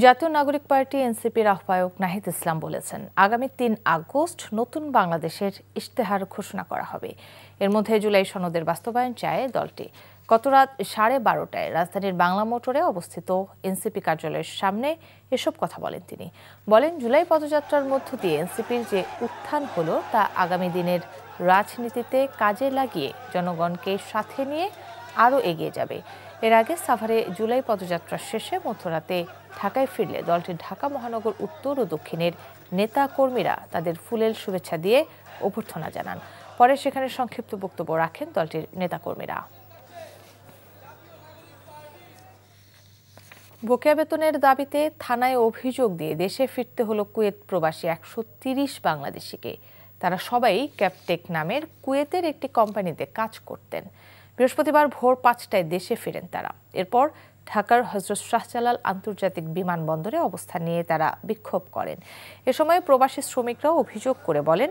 জাতীয় নাগরিক পার্টি এনসিপির আহ্বায়ক নাহিদ ইসলাম বলেছেন, আগামী ৩ আগস্ট নতুন বাংলাদেশের ইশতেহার ঘোষণা করা হবে। এর মধ্যে জুলাই সনদের বাস্তবায়ন চায় দলটি। গত রাত 12:30টায় রাজধানীর বাংলা মোটরে অবস্থিত এনসিপি কার্যালয়ের সামনে এসব কথা বলেন তিনি। বলেন, জুলাই পদযাত্রার মধ্য দিয়ে এনসিপির যে উত্থান হলো তা আগামী দিনের রাজনীতিতে কাজে লাগিয়ে জনগণকে সাথে নিয়ে আরও এগিয়ে যাবে। এর আগে সাভারে জুলাই পদযাত্রা শেষে মধ্যরাতে ঢাকায় ফিরলে দলটির ঢাকা মহানগর উত্তর ও দক্ষিণের নেতা কর্মীরা তাদের ফুলেল শুভেচ্ছা দিয়ে অভ্যর্থনা জানান। পরে সেখানে সংক্ষিপ্ত বক্তব্য রাখেন দলটির নেতাকর্মীরা। বকেয়া বেতনের দাবিতে থানায় অভিযোগ দিয়ে দেশে ফিরতে হলো কুয়েত প্রবাসী 130 বাংলাদেশিকে। তারা সবাই ক্যাপটেক নামের কুয়েতের একটি কোম্পানিতে কাজ করতেন। বৃহস্পতিবার ভোর 5টায় দেশে ফেরেন তারা। এরপর ঢাকার হযরত শাহজালাল আন্তর্জাতিক বিমানবন্দরে অবস্থান নিয়ে তারা বিক্ষোভ করেন। এ সময় প্রবাসী শ্রমিকরা অভিযোগ করে বলেন,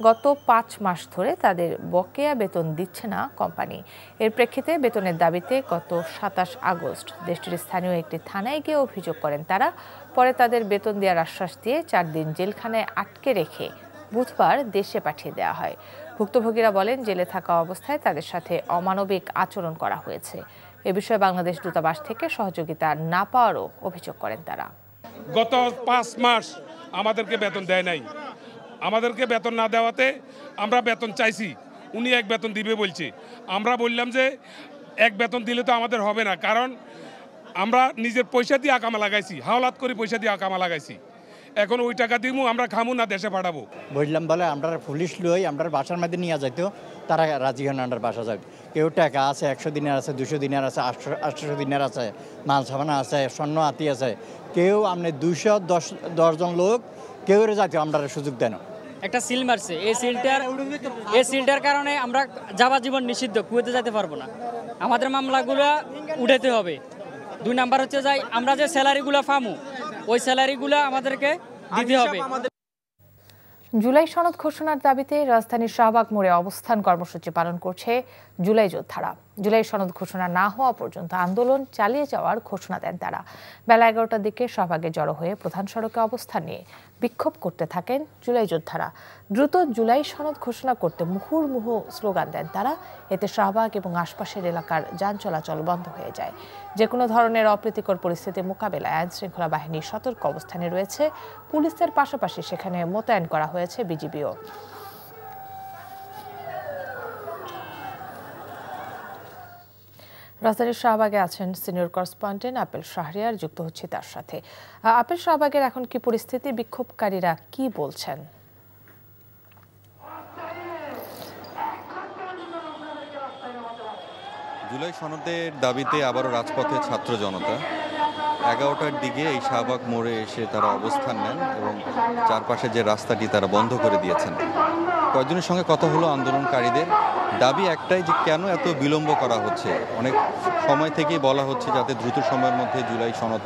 গত 5 মাস ধরে তাদের বকেয়া বেতন দিচ্ছে না কোম্পানি। এর প্রেক্ষিতে বেতনের দাবিতে গত 27 আগস্ট দেশটির স্থানীয় একটি থানায় গিয়ে অভিযোগ করেন তারা। পরে তাদের বেতন দেওয়ার আশ্বাস দিয়ে 4 দিন জেলখানায় আটকে রেখে বুধবার দেশে পাঠিয়ে দেওয়া হয়। ভুক্তভোগীরা বলেন, জেলে থাকা অবস্থায় তাদের সাথে অমানবিক আচরণ করা হয়েছে। এ বিষয়ে বাংলাদেশ দূতাবাস থেকে সহযোগিতা না পাওয়ারও অভিযোগ করেন তারা। গত 5 মাস আমাদেরকে বেতন দেয় নাই। আমাদেরকে বেতন না দেওয়াতে আমরা বেতন চাইছি, উনি এক বেতন দিবে বলছে। আমরা বললাম যে এক বেতন দিলে তো আমাদের হবে না, কারণ আমরা নিজের পয়সা দিয়ে আকামা লাগাইছি, হাওলাত করে পয়সা দিয়ে আকামা লাগাইছি। এখন ওই টাকা দিমু আমরা খামু না দেশে পাঠাবো। বললাম বলে আমরা পুলিশ লই আমরা বাসার মধ্যে নিয়ে যাইতো, তারা রাজি হন আমরা বাসা যাবে। কেউ টাকা আছে 100 দিনের আছে, 200 দিনের আছে, 800 দিনের আছে, মাল সাবানা আছে, স্বর্ণ হাতি আছে। কেউ আপনি 210 জন লোক কেউ যাইতে আমরা সুযোগ দেন। একটা সিল মারছে, এই সিলটার কারণে আমরা যাবজ্জীবন নিষিদ্ধ, কুয়েতে যেতে পারবো না। আমাদের মামলাগুলো উঠাতে হবে। 2 নাম্বার হচ্ছে যাই আমরা যে স্যালারিগুলো পামু ওই স্যালারিগুলো আমাদেরকে দিতে হবে। জুলাই সনদ ঘোষণার দাবিতে রাজধানীর শাহবাগ মোড়ে অবস্থান কর্মসূচি পালন করছে জুলাই যোদ্ধারা। জুলাই সনদ ঘোষণা না হওয়া পর্যন্ত আন্দোলন চালিয়ে যাওয়ার ঘোষণা দেন তারা। বেলা 11টার দিকে শাহবাগে জড়ো হয়ে প্রধান সড়কে অবস্থান নিয়ে বিক্ষোভ করতে থাকেন জুলাই যোদ্ধারা। দ্রুত জুলাই সনদ ঘোষণা করতে মুহুর্মুহু স্লোগান দেন তারা। এতে শাহবাগ এবং আশপাশের এলাকার যান চলাচল বন্ধ হয়ে যায়। যে কোনো ধরনের অপ্রীতিকর পরিস্থিতি মোকাবেলায় আইন শৃঙ্খলা বাহিনী সতর্ক অবস্থানে রয়েছে। পুলিশের পাশাপাশি সেখানে মোতায়েন করা হয়েছে বিজিবিও। রাজধানীর শাহবাগে আছেন সিনিয়র করেসপন্ডেন্ট আপেল শাহরিয়ার, যুক্ত হচ্ছে তার সাথে। আপেল, শাহবাগের এখন কি পরিস্থিতি, বিক্ষোভকারীরা কি বলছেন? জুলাই সনদের দাবিতে আবারও রাজপথে ছাত্র জনতা। 11টার দিকে এই শাহবাগ মোড়ে এসে তারা অবস্থান নেন এবং চারপাশে যে রাস্তাটি তারা বন্ধ করে দিয়েছেন। কয়েকজনের সঙ্গে কথা হলো আন্দোলনকারীদের। দাবি একটাই, যে কেন এত বিলম্ব করা হচ্ছে। অনেক সময় থেকেই বলা হচ্ছে যাতে দ্রুত সময়ের মধ্যে জুলাই সনদ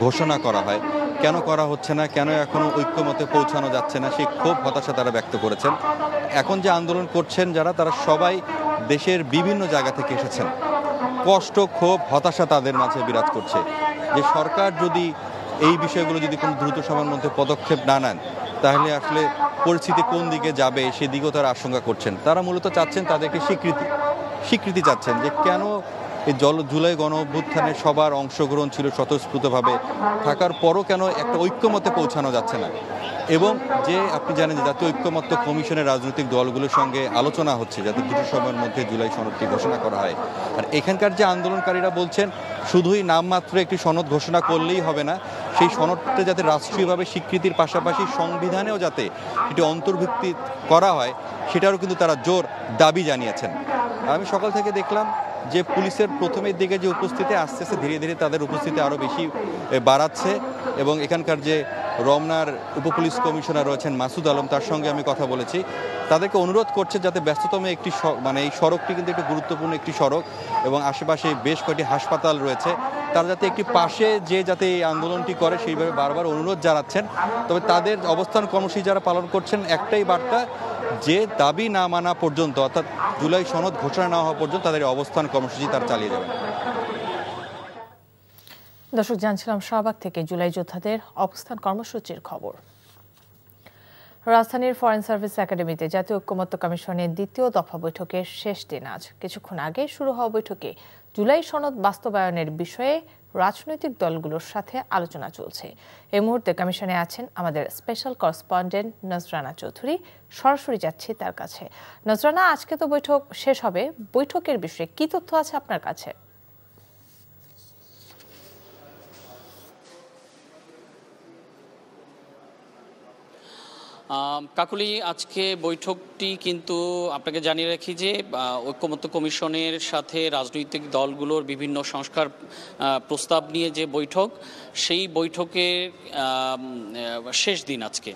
ঘোষণা করা হয়, কেন করা হচ্ছে না, কেন এখনও ঐক্যমতে পৌঁছানো যাচ্ছে না, সেই ক্ষোভ হতাশা তারা ব্যক্ত করেছেন। এখন যে আন্দোলন করছেন যারা, তারা সবাই দেশের বিভিন্ন জায়গা থেকে এসেছেন। কষ্ট, ক্ষোভ, হতাশা তাদের মাঝে বিরাজ করছে যে সরকার যদি এই বিষয়গুলো যদি কোনো দ্রুত সময়ের মধ্যে পদক্ষেপ না নেন, তাহলে আসলে পরিস্থিতি কোন দিকে যাবে সেদিকেও তারা আশঙ্কা করছেন। তারা মূলত চাচ্ছেন তাদেরকে স্বীকৃতি চাচ্ছেন যে কেন এই জুলাই গণ অভ্যুত্থানে সবার অংশগ্রহণ ছিল স্বতঃস্ফূর্তভাবে, থাকার পরও কেন একটা ঐক্যমতে পৌঁছানো যাচ্ছে না। এবং যে আপনি জানেন যে জাতীয় ঐক্যমত্য কমিশনের রাজনৈতিক দলগুলোর সঙ্গে আলোচনা হচ্ছে যাতে দ্রুত সময়ের মধ্যে জুলাই সনদটি ঘোষণা করা হয়। আর এখানকার যে আন্দোলনকারীরা বলছেন শুধুই নামমাত্র একটি সনদ ঘোষণা করলেই হবে না, সেই সনদটা যাতে রাষ্ট্রীয়ভাবে স্বীকৃতির পাশাপাশি সংবিধানেও যাতে এটি অন্তর্ভুক্তি করা হয়, সেটারও কিন্তু তারা জোর দাবি জানিয়েছেন। আমি সকাল থেকে দেখলাম যে পুলিশের প্রথমের দিকে যে উপস্থিতি, আস্তে আস্তে ধীরে ধীরে তাদের উপস্থিতি আরও বেশি বাড়াচ্ছে। এবং এখানকার যে রমনার উপপুলিশ কমিশনার রয়েছেন মাসুদ আলম, তার সঙ্গে আমি কথা বলেছি। তাদেরকে অনুরোধ করছে যাতে ব্যস্ততম একটি এই সড়কটি কিন্তু একটি গুরুত্বপূর্ণ একটি সড়ক এবং আশেপাশে বেশ কয়েকটি হাসপাতাল রয়েছে, তারা যাতে একটি পাশে যে যাতে এই আন্দোলনটি করে সেইভাবে বারবার অনুরোধ জানাচ্ছেন। তবে তাদের অবস্থান কর্মসূচি যারা পালন করছেন, একটাই বার্তা, যে দাবি না মানা পর্যন্ত, অর্থাৎ জুলাই সনদ ঘোষণা না হওয়া পর্যন্ত তাদের অবস্থান কর্মসূচি তারা চালিয়ে যাবেন। দর্শক, জানছিলাম শাহবাগ থেকে জুলাই যোদ্ধাদের অবস্থান কর্মসূচির খবর। রাজধানীর ফরেন সার্ভিস একাডেমিতে জাতীয় ঐক্যমত্য কমিশনের দ্বিতীয় দফা বৈঠকের শেষ দিন আজ। কিছুক্ষণ আগে শুরু হওয়া বৈঠকে জুলাই সনদ বাস্তবায়নের বিষয়ে রাজনৈতিক দলগুলোর সাথে আলোচনা চলছে। এই মুহূর্তে কমিশনে আছেন আমাদের স্পেশাল করেসপন্ডেন্ট নজরানা চৌধুরী। সরাসরি যাচ্ছি তার কাছে। নজরানা, আজকে তো বৈঠক শেষ হবে, বৈঠকের বিষয়ে কি তথ্য আছে আপনার কাছে? কাকুলি, আজকে বৈঠকটি কিন্তু আপনাকে জানিয়ে রাখি যে ঐক্যমত্য কমিশনের সাথে রাজনৈতিক দলগুলোর বিভিন্ন সংস্কার প্রস্তাব নিয়ে যে বৈঠক, সেই বৈঠকের শেষ দিন আজকে।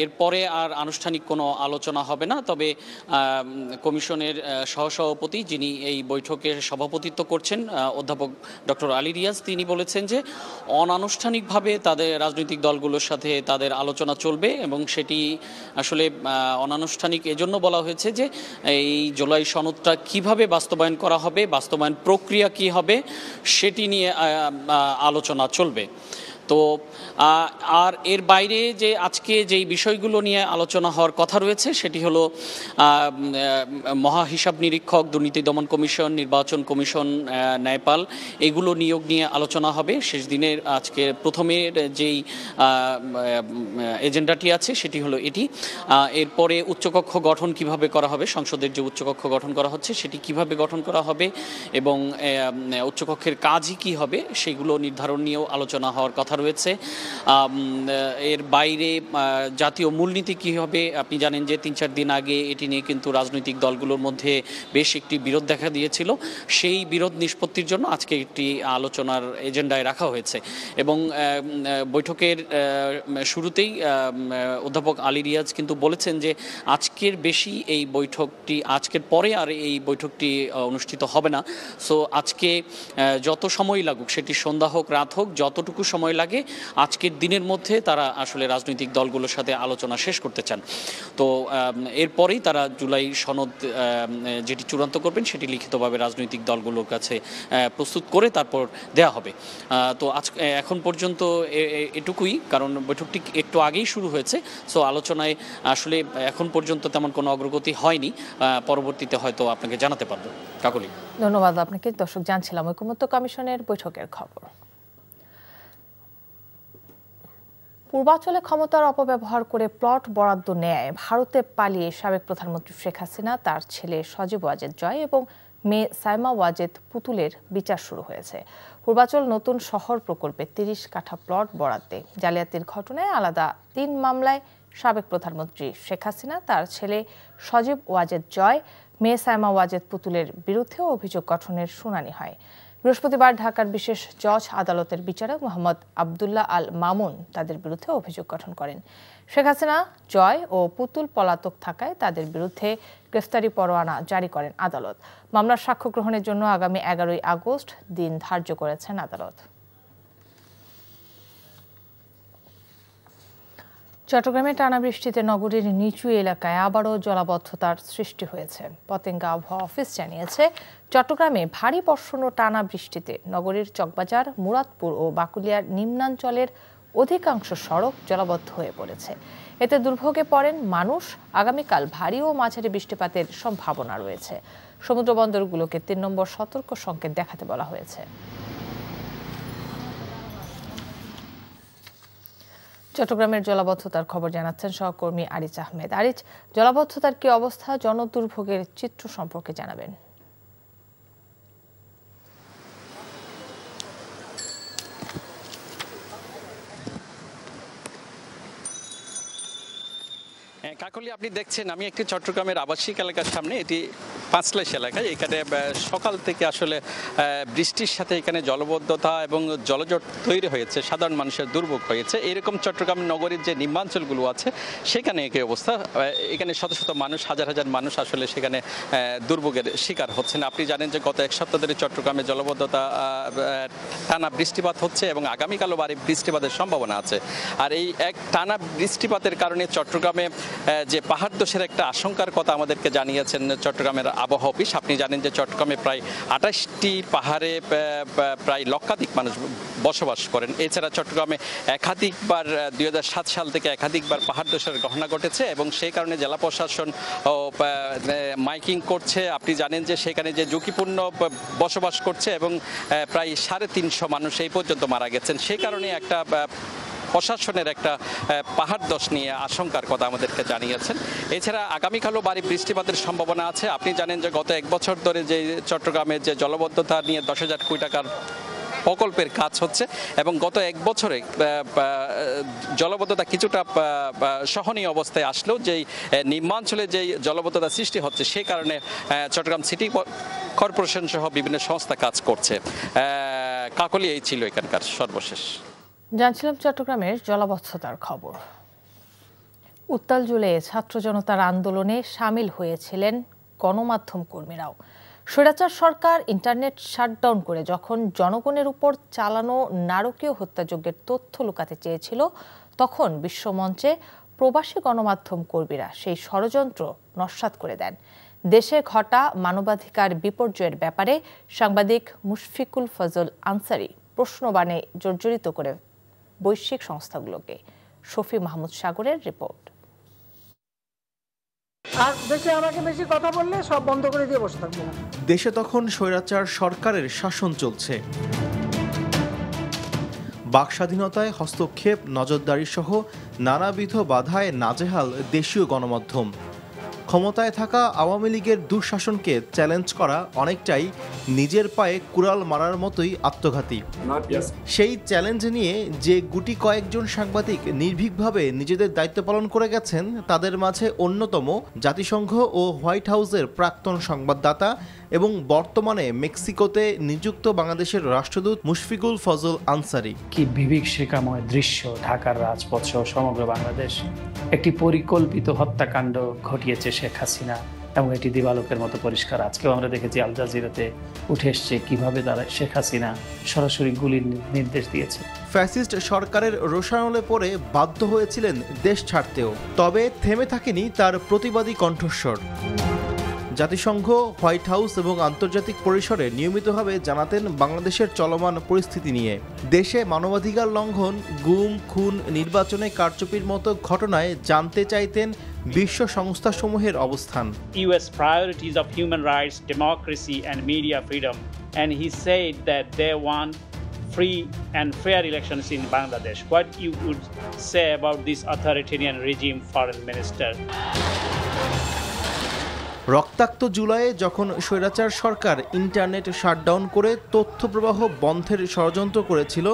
এরপরে আর আনুষ্ঠানিক কোনো আলোচনা হবে না, তবে কমিশনের সহসভাপতি যিনি এই বৈঠকের সভাপতিত্ব করছেন অধ্যাপক ডক্টর আলী রিয়াজ, তিনি বলেছেন যে অনানুষ্ঠানিকভাবে তাদের রাজনৈতিক দলগুলোর সাথে তাদের আলোচনা চলবে এবং সেটি আসলে অনানুষ্ঠানিক এজন্য বলা হয়েছে যে এই জুলাই সনদটা কিভাবে বাস্তবায়ন করা হবে, বাস্তবায়ন প্রক্রিয়া কি হবে সেটি নিয়ে আলোচনা চলবে। তো আর এর বাইরে যে আজকে যেই বিষয়গুলো নিয়ে আলোচনা হওয়ার কথা রয়েছে সেটি হলো মহা হিসাব নিরীক্ষক, দুর্নীতি দমন কমিশন, নির্বাচন কমিশন, ন্যায়পাল, এগুলো নিয়োগ নিয়ে আলোচনা হবে শেষ দিনের। আজকে প্রথমের যেই এজেন্ডাটি আছে সেটি হলো এটি। এরপরে উচ্চকক্ষ গঠন কিভাবে করা হবে, সংসদের যে উচ্চকক্ষ গঠন করা হচ্ছে সেটি কিভাবে গঠন করা হবে এবং উচ্চকক্ষের কাজই কি হবে সেগুলো নির্ধারণ নিয়েও আলোচনা হওয়ার কথা রয়েছে। এর বাইরে জাতীয় মূলনীতি কী হবে, আপনি জানেন যে ৩-৪ দিন আগে এটি নিয়ে কিন্তু রাজনৈতিক দলগুলোর মধ্যে বেশ একটি বিরোধ দেখা দিয়েছিল। সেই বিরোধ নিষ্পত্তির জন্য আজকে একটি আলোচনার এজেন্ডায় রাখা হয়েছে এবং বৈঠকের শুরুতেই অধ্যাপক আলী রিয়াজ কিন্তু বলেছেন যে আজকের বেশি এই বৈঠকটি, আজকের পরে আর এই বৈঠকটি অনুষ্ঠিত হবে না। সো আজকে যত সময় লাগুক, সেটি সন্ধ্যা হোক রাত হোক, যতটুকু সময় লাগে আজকের দিনের মধ্যে তারা আসলে রাজনৈতিক দলগুলোর সাথে আলোচনা শেষ করতে চান। তো এরপরেই তারা জুলাই সনদ যেটি চূড়ান্ত করবেন সেটি লিখিতভাবে রাজনৈতিক দলগুলোর কাছে প্রস্তুত করে তারপর দেয়া হবে। তো এখন পর্যন্ত এটুকুই, কারণ বৈঠকটি একটু আগেই শুরু হয়েছে। সো আলোচনায় আসলে এখন পর্যন্ত তেমন কোনো অগ্রগতি হয়নি, পরবর্তীতে হয়তো আপনাকে জানাতে পারবো। কাকলি, ধন্যবাদ আপনাকে। দর্শক, জানছিলাম ঐক্যমত্য কমিশনের বৈঠকের খবর। পূর্বাঞ্চলে ক্ষমতার অপব্যবহার করে প্লট বরাদ্দ নেয় ভারতে পালিয়ে সাবেক প্রধানমন্ত্রী শেখ হাসিনা, তার ছেলে সজীব ওয়াজেদ জয় এবং মেয়ে সাইমা ওয়াজেদ পুতুলের বিচার শুরু হয়েছে। পূর্বাঞ্চল নতুন শহর প্রকল্পে ৩০ কাঠা প্লট বরাদ্দে জালিয়াতির ঘটনায় আলাদা ৩ মামলায় সাবেক প্রধানমন্ত্রী শেখ হাসিনা, তার ছেলে সজীব ওয়াজেদ জয়, মেয়ে সাইমা ওয়াজেদ পুতুলের বিরুদ্ধেও অভিযোগ গঠনের শুনানি হয়। বৃহস্পতিবার ঢাকার বিশেষ জজ আদালতের বিচারক মোহাম্মদ আবদুল্লাহ আল মামুন তাদের বিরুদ্ধে অভিযোগ গঠন করেন। শেখ হাসিনা, জয় ও পুতুল পলাতক থাকায় তাদের বিরুদ্ধে গ্রেফতারি পরোয়ানা জারি করেন আদালত। মামলার সাক্ষ্য গ্রহণের জন্য আগামী ১১ই আগস্ট দিন ধার্য করেছেন আদালত। চট্টগ্রামে টানা বৃষ্টিতে নগরীর নিচু এলাকায় আবারও জলাবদ্ধতার সৃষ্টি হয়েছে। পতেঙ্গা আবহাওয়া অফিস জানিয়েছে, চট্টগ্রামে ভারী বর্ষণ ও টানা বৃষ্টিতে নগরীর চকবাজার, মুরাদপুর ও বাকুলিয়ার নিম্নাঞ্চলের অধিকাংশ সড়ক জলাবদ্ধ হয়ে পড়েছে। এতে দুর্ভোগে পড়েন মানুষ। আগামীকাল ভারী ও মাঝারি বৃষ্টিপাতের সম্ভাবনা রয়েছে। সমুদ্র বন্দরগুলোকে ৩ নম্বর সতর্ক সংকেত দেখাতে বলা হয়েছে। চট্টগ্রামের জলাবদ্ধতার খবর জানাচ্ছেন সহকর্মী আরিজ আহমেদ। আরিজ, জলাবদ্ধতার কি অবস্থা, জনদুর্ভোগের চিত্র সম্পর্কে জানাবেন। কাকলি, আপনি দেখছেন আমি একটি চট্টগ্রামের আবাসিক এলাকার সামনে, এটি পাঁচলাইশ এলাকায়। এখানে সকাল থেকে আসলে বৃষ্টির সাথে এখানে জলবদ্ধতা এবং জলজট তৈরি হয়েছে, সাধারণ মানুষের দুর্ভোগ হয়েছে। এরকম চট্টগ্রাম নগরীর যে নিম্নাঞ্চলগুলো আছে সেখানে একই অবস্থা। এখানে শত শত মানুষ, হাজার হাজার মানুষ আসলে সেখানে দুর্ভোগের শিকার হচ্ছেন। আপনি জানেন যে গত 1 সপ্তাহ ধরে চট্টগ্রামে জলবদ্ধতা, টানা বৃষ্টিপাত হচ্ছে এবং আগামীকালও ভারী বৃষ্টিপাতের সম্ভাবনা আছে। আর এই এক টানা বৃষ্টিপাতের কারণে চট্টগ্রামে যে পাহাড় ধসের একটা আশঙ্কার কথা আমাদেরকে জানিয়েছেন চট্টগ্রামের আবহাওয়া অফিস। আপনি জানেন যে চট্টগ্রামে প্রায় 28টি পাহাড়ে প্রায় লক্ষাধিক মানুষ বসবাস করেন। এছাড়া চট্টগ্রামে একাধিকবার 2007 সাল থেকে একাধিকবার পাহাড় ধসের ঘটনা ঘটেছে এবং সেই কারণে জেলা প্রশাসন মাইকিং করছে। আপনি জানেন যে সেখানে যে ঝুঁকিপূর্ণ বসবাস করছে এবং প্রায় 350 মানুষ এই পর্যন্ত মারা গেছেন। সেই কারণে একটা প্রশাসনের একটা পাহাড় ধস নিয়ে আশঙ্কার কথা আমাদেরকে জানিয়েছেন। এছাড়া আগামীকালও ভারী বৃষ্টিপাতের সম্ভাবনা আছে। আপনি জানেন যে গত 1 বছর ধরে যে চট্টগ্রামের যে জলবদ্ধতা নিয়ে 10,000 কোটি টাকার প্রকল্পের কাজ হচ্ছে এবং গত 1 বছরে জলবদ্ধতা কিছুটা সহনীয় অবস্থায় আসলেও যেই নিম্নাঞ্চলে যেই জলবদ্ধতা সৃষ্টি হচ্ছে সেই কারণে চট্টগ্রাম সিটি কর্পোরেশন সহ বিভিন্ন সংস্থা কাজ করছে। কাকলি এই ছিল এখানকার সর্বশেষ। জানছিলাম চট্টগ্রামের জলাবদ্ধতার খবর। উত্তাল জুড়ে ছাত্র জনতার আন্দোলনে সামিল হয়েছিলেন গণমাধ্যম কর্মীরাও। স্বৈরাচার সরকার ইন্টারনেট শাটডাউন করে যখন জনগণের উপর চালানো নারকীয় হত্যাযজ্ঞের তথ্য লুকাতে চেয়েছিল, তখন বিশ্বমঞ্চে প্রবাসী গণমাধ্যম কর্মীরা সেই ষড়যন্ত্র নস্যাৎ করে দেন। দেশে ঘটা মানবাধিকার বিপর্যয়ের ব্যাপারে সাংবাদিক মুশফিকুল ফজল আনসারি প্রশ্নবাণে জর্জরিত করে বৈশ্বিক সংস্থাগুলোকে। শফি মাহমুদ সাগরের রিপোর্ট। আর দেশে আমাকে বেশি কথা বললে সব বন্ধ করে দিয়ে বসে থাকবো। দেশে তখন স্বৈরাচার সরকারের শাসন চলছে। বাক স্বাধীনতায় হস্তক্ষেপ, নজরদারি সহ নানাবিধ বাধায় নাজেহাল দেশীয় গণমাধ্যম। ক্ষমতায় থাকা আওয়ামী লীগের দুঃশাসনকে চ্যালেঞ্জ করা অনেকটাই নিজের পায়ে কুড়াল মারার মতোই আত্মঘাতী। সেই চ্যালেঞ্জ নিয়ে যে গুটি কয়েকজন সাংবাদিক নির্ভীকভাবে নিজেদের দায়িত্ব পালন করে গেছেন, তাদের মাঝে অন্যতম জাতিসংঘ ও হোয়াইট হাউসের প্রাক্তন সংবাদদাতা এবং বর্তমানে মেক্সিকোতে নিযুক্ত বাংলাদেশের রাষ্ট্রদূত মুশফিকুল ফজল আনসারি। কি বিভীষিকাময় দৃশ্য! ঢাকার রাজপথ সহ সমগ্র বাংলাদেশ একটি পরিকল্পিত হত্যাকাণ্ড ঘটিয়েছে শেখ হাসিনা এবং এটি দিবালোকের মতো পরিষ্কার। আজকেও আমরা দেখেছি আল জাজিরাতে উঠে এসছে কিভাবে তারা শেখ হাসিনা সরাসরি গুলির নির্দেশ দিয়েছে। ফ্যাসিস্ট সরকারের রোষানলে পড়ে বাধ্য হয়েছিলেন দেশ ছাড়তেও, তবে থেমে থাকেনি তার প্রতিবাদী কণ্ঠস্বর। জাতিসংঘ, হোয়াইট হাউস এবং আন্তর্জাতিক পরিসরে নিয়মিতভাবে জানাতেন বাংলাদেশের চলমান পরিস্থিতি নিয়ে। দেশে মানবাধিকার লঙ্ঘন, গুম, খুন, নির্বাচনে কারচুপির মতো ঘটনায় জানতে চাইতেন বিশ্ব সংস্থাসমূহের অবস্থান। US priorities of human rights, democracy and media freedom, and he said that they want free and fair elections in Bangladesh. What you would say about this authoritarian regime, Foreign Minister? রক্তাক্ত জুলাইয়ে যখন স্বৈরাচার সরকার internet shutdown করে তথ্য প্রবাহ বন্ধের ষড়যন্ত্র করেছিল,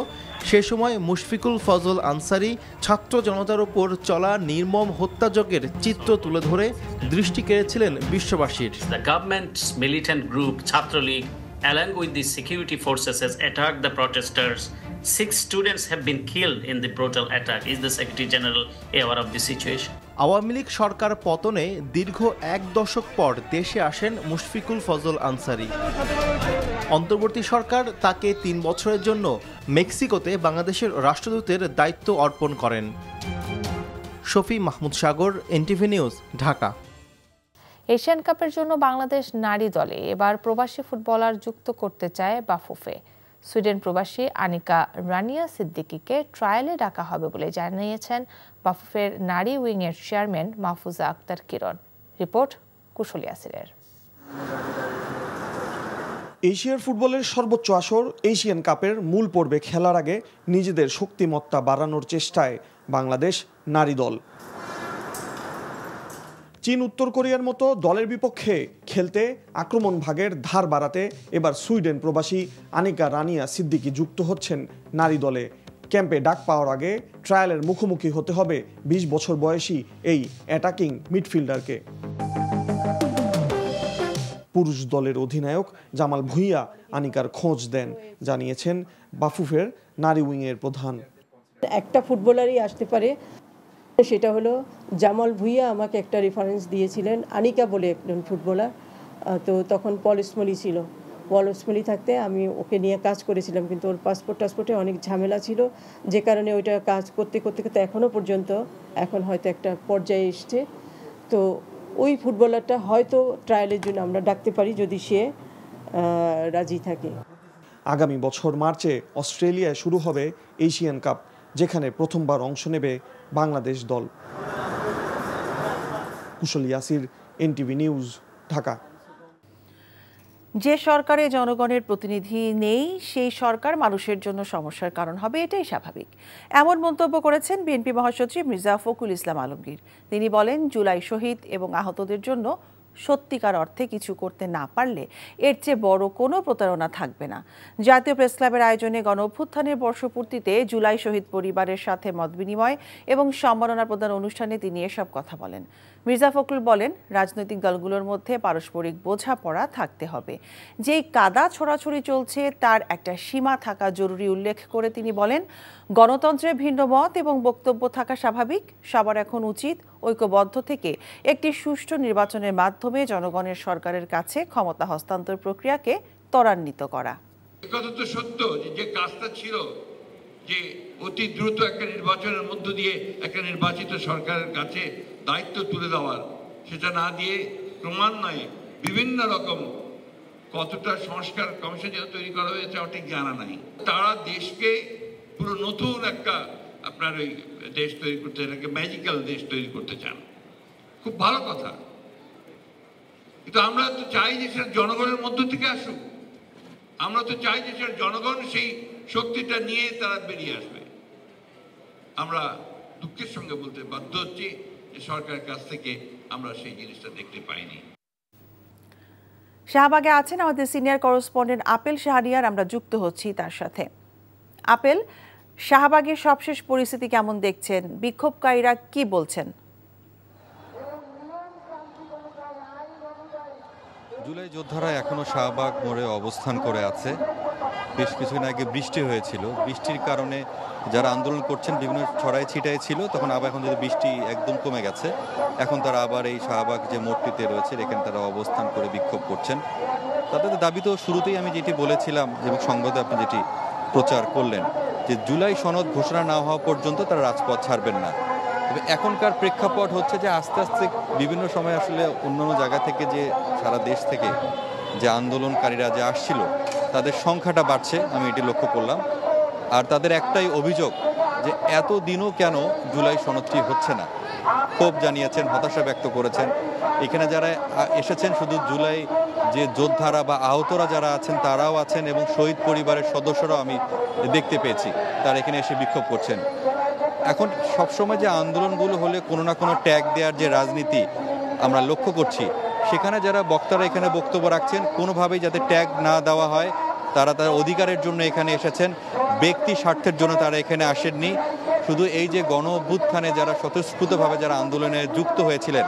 সে সময় মুশফিকুল ফজল আনসারি ছাত্র জনতার উপর চলা নির্মম হত্যাযজ্ঞের চিত্র তুলে ধরে দৃষ্টি কেড়েছিলেন বিশ্ববাসীর। The government's militant group Chhatraleague, along with the security forces, has attacked the protesters. 6 students have been killed in the brutal attack. Is the Secretary General aware of the situation? Awami League সরকার পতনে দীর্ঘ 1 দশক পর দেশে আসেন মুশফিকুল ফজল আনসারি। অন্তর্বর্তী সরকার তাকে 3 বছরের জন্য মেক্সিকোতে বাংলাদেশের রাষ্ট্রদূতের দায়িত্ব অর্পণ করেন। শফি মাহমুদ সাগর, NTV নিউজ, ঢাকা। এশিয়ান কাপের জন্য বাংলাদেশ নারী দলে এবার প্রবাসী ফুটবলার যুক্ত করতে চায় বাফুফে। সুইডেন প্রবাসী আনিকা রানিয়া সিদ্দিকীকে ট্রায়ালে ডাকা হবে বলে জানিয়েছেন বাফুফের নারী উইংয়ের চেয়ারম্যান মাহফুজা আক্তার কিরণ। রিপোর্ট কুশলী আসিরের। এশিয়ার ফুটবলের সর্বোচ্চ আসর এশিয়ান কাপের মূল পর্বে খেলার আগে নিজেদের শক্তিমত্তা বাড়ানোর চেষ্টায় বাংলাদেশ নারী দল। চীন, উত্তর কোরিয়ার মতো দলের বিপক্ষে খেলতে আক্রমণ ভাগের ধার বাড়াতে এবার সুইডেন প্রবাসী আনিকা রানিয়া সিদ্দিকী যুক্ত হচ্ছেন নারী দলে। ক্যাম্পে ডাক পাওয়ার আগে ট্রায়ালের মুখোমুখি হতে হবে 20 বছর বয়সী এই অ্যাটাকিং মিডফিল্ডারকে। পুরুষ দলের অধিনায়ক জামাল ভুঁইয়া আনিকার খোঁজ দেন, জানিয়েছেন বাফুফের নারী উইংয়ের প্রধান। একটা ফুটবলারই আসতে পারে, সেটা হলো জামাল ভুঁইয়া আমাকে একটা রেফারেন্স দিয়েছিলেন, আনিকা বলে একজন ফুটবলার। তো তখন পলসমলি ছিল, পলসমলি থাকতে আমি ওকে নিয়ে কাজ করেছিলাম, কিন্তু ওর টাসপোর্টে অনেক ঝামেলা ছিল, যে কারণে ওইটা কাজ করতে করতে এখনও পর্যন্ত এখন হয়তো একটা পর্যায়ে এসছে। তো ওই ফুটবলারটা হয়তো ট্রায়ালের জন্য আমরা ডাকতে পারি যদি সে রাজি থাকে। আগামী বছর মার্চে অস্ট্রেলিয়ায় শুরু হবে এশিয়ান কাপ, যেখানে প্রথমবার অংশ নেবে বাংলাদেশ দল। কুশল ইয়াসির, এনটিভি নিউজ, ঢাকা। যে সরকারে জনগণের প্রতিনিধি নেই সেই সরকার মানুষের জন্য সমস্যার কারণ হবে, এটাই স্বাভাবিক। এমন মন্তব্য করেছেন বিএনপি মহাসচিব মির্জা ফখরুল ইসলাম আলমগীর। তিনি বলেন, জুলাই শহীদ এবং আহতদের জন্য সত্যিকার অর্থে কিছু করতে না পারলে এর চেয়ে বড় কোনো প্রতারণা থাকবে না। জাতীয় প্রেসক্লাবের আয়োজনে গণ অভ্যুত্থানের বর্ষপূর্তিতে জুলাই শহীদ পরিবারের সাথে মতবিনিময় এবং সম্মাননা প্রদান অনুষ্ঠানে তিনি এসব কথা বলেন। মির্জা ফখরুল বলেন, রাজনৈতিক দলগুলোর মধ্যে পারস্পরিক বোঝাপড়া থাকতে হবে। যেই কাদা ছোড়াছুড়ি চলছে তার একটা সীমা থাকা জরুরি উল্লেখ করে তিনি বলেন, গণতন্ত্রে ভিন্ন মত এবং বক্তব্য থাকা স্বাভাবিক। সবার এখন উচিত ঐক্যবদ্ধ থেকে একটি সুষ্ঠু নির্বাচনের মাধ্যমে জনগণের সরকারের কাছে ক্ষমতা হস্তান্তর প্রক্রিয়াকে ত্বরান্বিত করা। কথা তো সত্য যে কাজটা ছিল যে অতি দ্রুত একটা নির্বাচনের মধ্য দিয়ে একটা নির্বাচিত সরকারের কাছে দায়িত্ব তুলে দেওয়ার, সেটা না দিয়ে ক্রমান্বয়ে বিভিন্ন রকম কতটা সংস্কার কমিশন যেটা তৈরি করা হয়েছে ঠিক জানা নাই। তারা দেশকে পুরো নতুন একটা আপনার ওই দেশ তৈরি করতে চান, একটা ম্যাজিক্যাল দেশ তৈরি করতে চান। খুব ভালো কথা, কিন্তু আমরা তো চাই যে সেটা জনগণের মধ্য থেকে আসুক। আমরা তো চাই যে সেটা জনগণ সেই শক্তিটা নিয়ে তারা বেরিয়ে আসবে। আমরা দুঃখের সঙ্গে বলতে বাধ্য হচ্ছি যে সরকারের কাছ থেকে আমরা সেই জিনিসটা দেখতে পাইনি। শাহবাগে আছেন আমাদের সিনিয়র করেসপন্ডেন্ট আপেল শাহরিয়ার, আমরা যুক্ত হচ্ছি তার সাথে। আপেল, শাহবাগের সবশেষ পরিস্থিতি কেমন দেখছেন? বিক্ষোভকারীরা কি বলছেন? জুলাই যোদ্ধারা এখনো শাহবাগ মোড়ে অবস্থান করে আছে। বেশ কিছুদিন আগে বৃষ্টি হয়েছিল, বৃষ্টির কারণে যারা আন্দোলন করছেন বিভিন্ন ছড়াই ছিটাই ছিল, তখন আবার এখন যদি বৃষ্টি একদম কমে গেছে, এখন তারা আবার এই শাহবাগ যে মোড়টিতে রয়েছে এখানে তারা অবস্থান করে বিক্ষোভ করছেন। তাদের দাবি তো শুরুতেই আমি যেটি বলেছিলাম এবং সংবাদে আপনি যেটি প্রচার করলেন যে জুলাই সনদ ঘোষণা না হওয়া পর্যন্ত তারা রাজপথ ছাড়বেন না। তবে এখনকার প্রেক্ষাপট হচ্ছে যে আস্তে আস্তে বিভিন্ন সময় আসলে অন্যান্য জায়গা থেকে যে সারা দেশ থেকে যে আন্দোলনকারীরা যে আসছিল তাদের সংখ্যাটা বাড়ছে, আমি এটি লক্ষ্য করলাম। আর তাদের একটাই অভিযোগ যে এত দিনও কেন জুলাই সনদটি হচ্ছে না। ক্ষোভ জানিয়েছেন, হতাশা ব্যক্ত করেছেন। এখানে যারা এসেছেন শুধু জুলাই যে যোদ্ধারা বা আহতরা যারা আছেন তারাও আছেন এবং শহীদ পরিবারের সদস্যরাও আমি দেখতে পেয়েছি তারা এখানে এসে বিক্ষোভ করছেন। এখন সবসময় যে আন্দোলনগুলো হলে কোনো না কোনো ট্যাগ দেওয়ার যে রাজনীতি আমরা লক্ষ্য করছি, সেখানে যারা বক্তারা এখানে বক্তব্য রাখছেন কোনোভাবেই যাতে ট্যাগ না দেওয়া হয়। তারা তার অধিকারের জন্য এখানে এসেছেন, ব্যক্তি স্বার্থের জন্য তারা এখানে আসেননি। শুধু এই যে গণ অভ্যুত্থানে যারা স্বতঃস্ফূর্তভাবে যারা আন্দোলনে যুক্ত হয়েছিলেন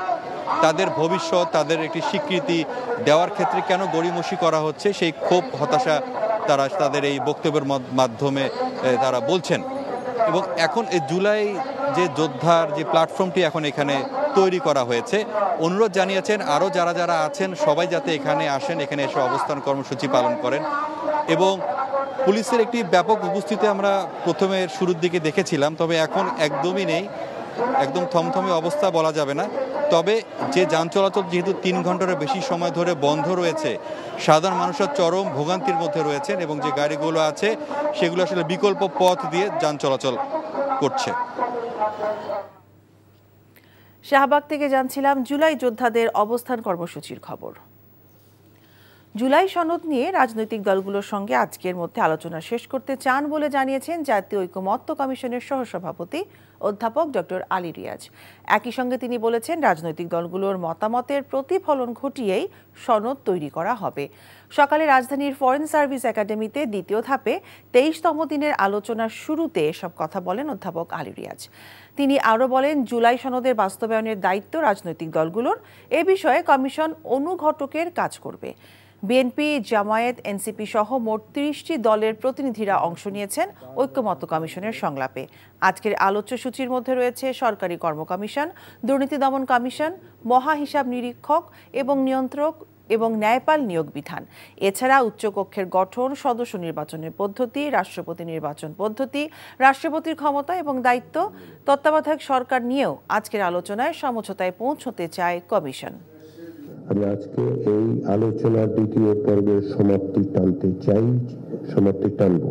তাদের ভবিষ্যৎ, তাদের একটি স্বীকৃতি দেওয়ার ক্ষেত্রে কেন গড়িমসি করা হচ্ছে, সেই ক্ষোভ হতাশা তারা তাদের এই বক্তব্যের মাধ্যমে তারা বলছেন। এবং এখন এই জুলাই যে যোদ্ধার যে প্ল্যাটফর্মটি এখন এখানে তৈরি করা হয়েছে, অনুরোধ জানিয়েছেন আরও যারা যারা আছেন সবাই যাতে এখানে আসেন, এখানে এসে অবস্থান কর্মসূচি পালন করেন। এবং পুলিশের একটি ব্যাপক উপস্থিতি আমরা প্রথমে শুরুর দিকে দেখেছিলাম, তবে এখন একদমই নেই, একদম থমথমে অবস্থা বলা যাবে না। তবে যে যান চলাচল যেহেতু 3 ঘন্টার বেশি সময় ধরে বন্ধ রয়েছে, সাধারণ মানুষের চরম ভোগান্তির মধ্যে রয়েছেন এবং যে গাড়িগুলো আছে সেগুলো আসলে বিকল্প পথ দিয়ে যান চলাচল করছে। শাহবাগ থেকে জানছিলাম জুলাই যোদ্ধাদের অবস্থান কর্মসূচির খবর। জুলাই সনদ নিয়ে রাজনৈতিক দলগুলোর সঙ্গে আজকের মধ্যে আলোচনা শেষ করতে চান বলে জানিয়েছেন জাতীয় ঐকমত্য কমিশনের সহসভাপতি অধ্যাপক ডক্টর আলী রিয়াজ। একই সঙ্গে তিনি বলেছেন রাজনৈতিক দলগুলোর মতামতের প্রতিফলন ঘটিয়েই সনদ তৈরি করা হবে। সকালে রাজধানীর ফরেন সার্ভিস একাডেমিতে দ্বিতীয় ধাপে 23তম দিনের আলোচনার শুরুতে এসব কথা বলেন অধ্যাপক আলী রিয়াজ। তিনি আরও বলেন, জুলাই সনদের বাস্তবায়নের দায়িত্ব রাজনৈতিক দলগুলোর। এ বিষয়ে কমিশন অনুঘটকের কাজ করবে। বিএনপি, জামায়াত, এনসিপি সহ মোট 30টি দলের প্রতিনিধিরা অংশ নিয়েছেন ঐক্যমত্য কমিশনের সংলাপে। আজকের আলোচ্য সূচির মধ্যে রয়েছে সরকারি কর্ম কমিশন, দুর্নীতি দমন কমিশন, মহা হিসাব নিরীক্ষক এবং নিয়ন্ত্রক এবং ন্যায়পাল নিয়োগ বিধান। এছাড়া উচ্চকক্ষের গঠন, সদস্য নির্বাচনের পদ্ধতি, রাষ্ট্রপতি নির্বাচন পদ্ধতি, রাষ্ট্রপতির ক্ষমতা এবং দায়িত্ব, তত্ত্বাবধায়ক সরকার নিয়েও আজকের আলোচনায় সমঝোতায় পৌঁছতে চায় কমিশন। আমি আজকে এই আলোচনার দ্বিতীয় পর্বের সমাপ্তি টানব।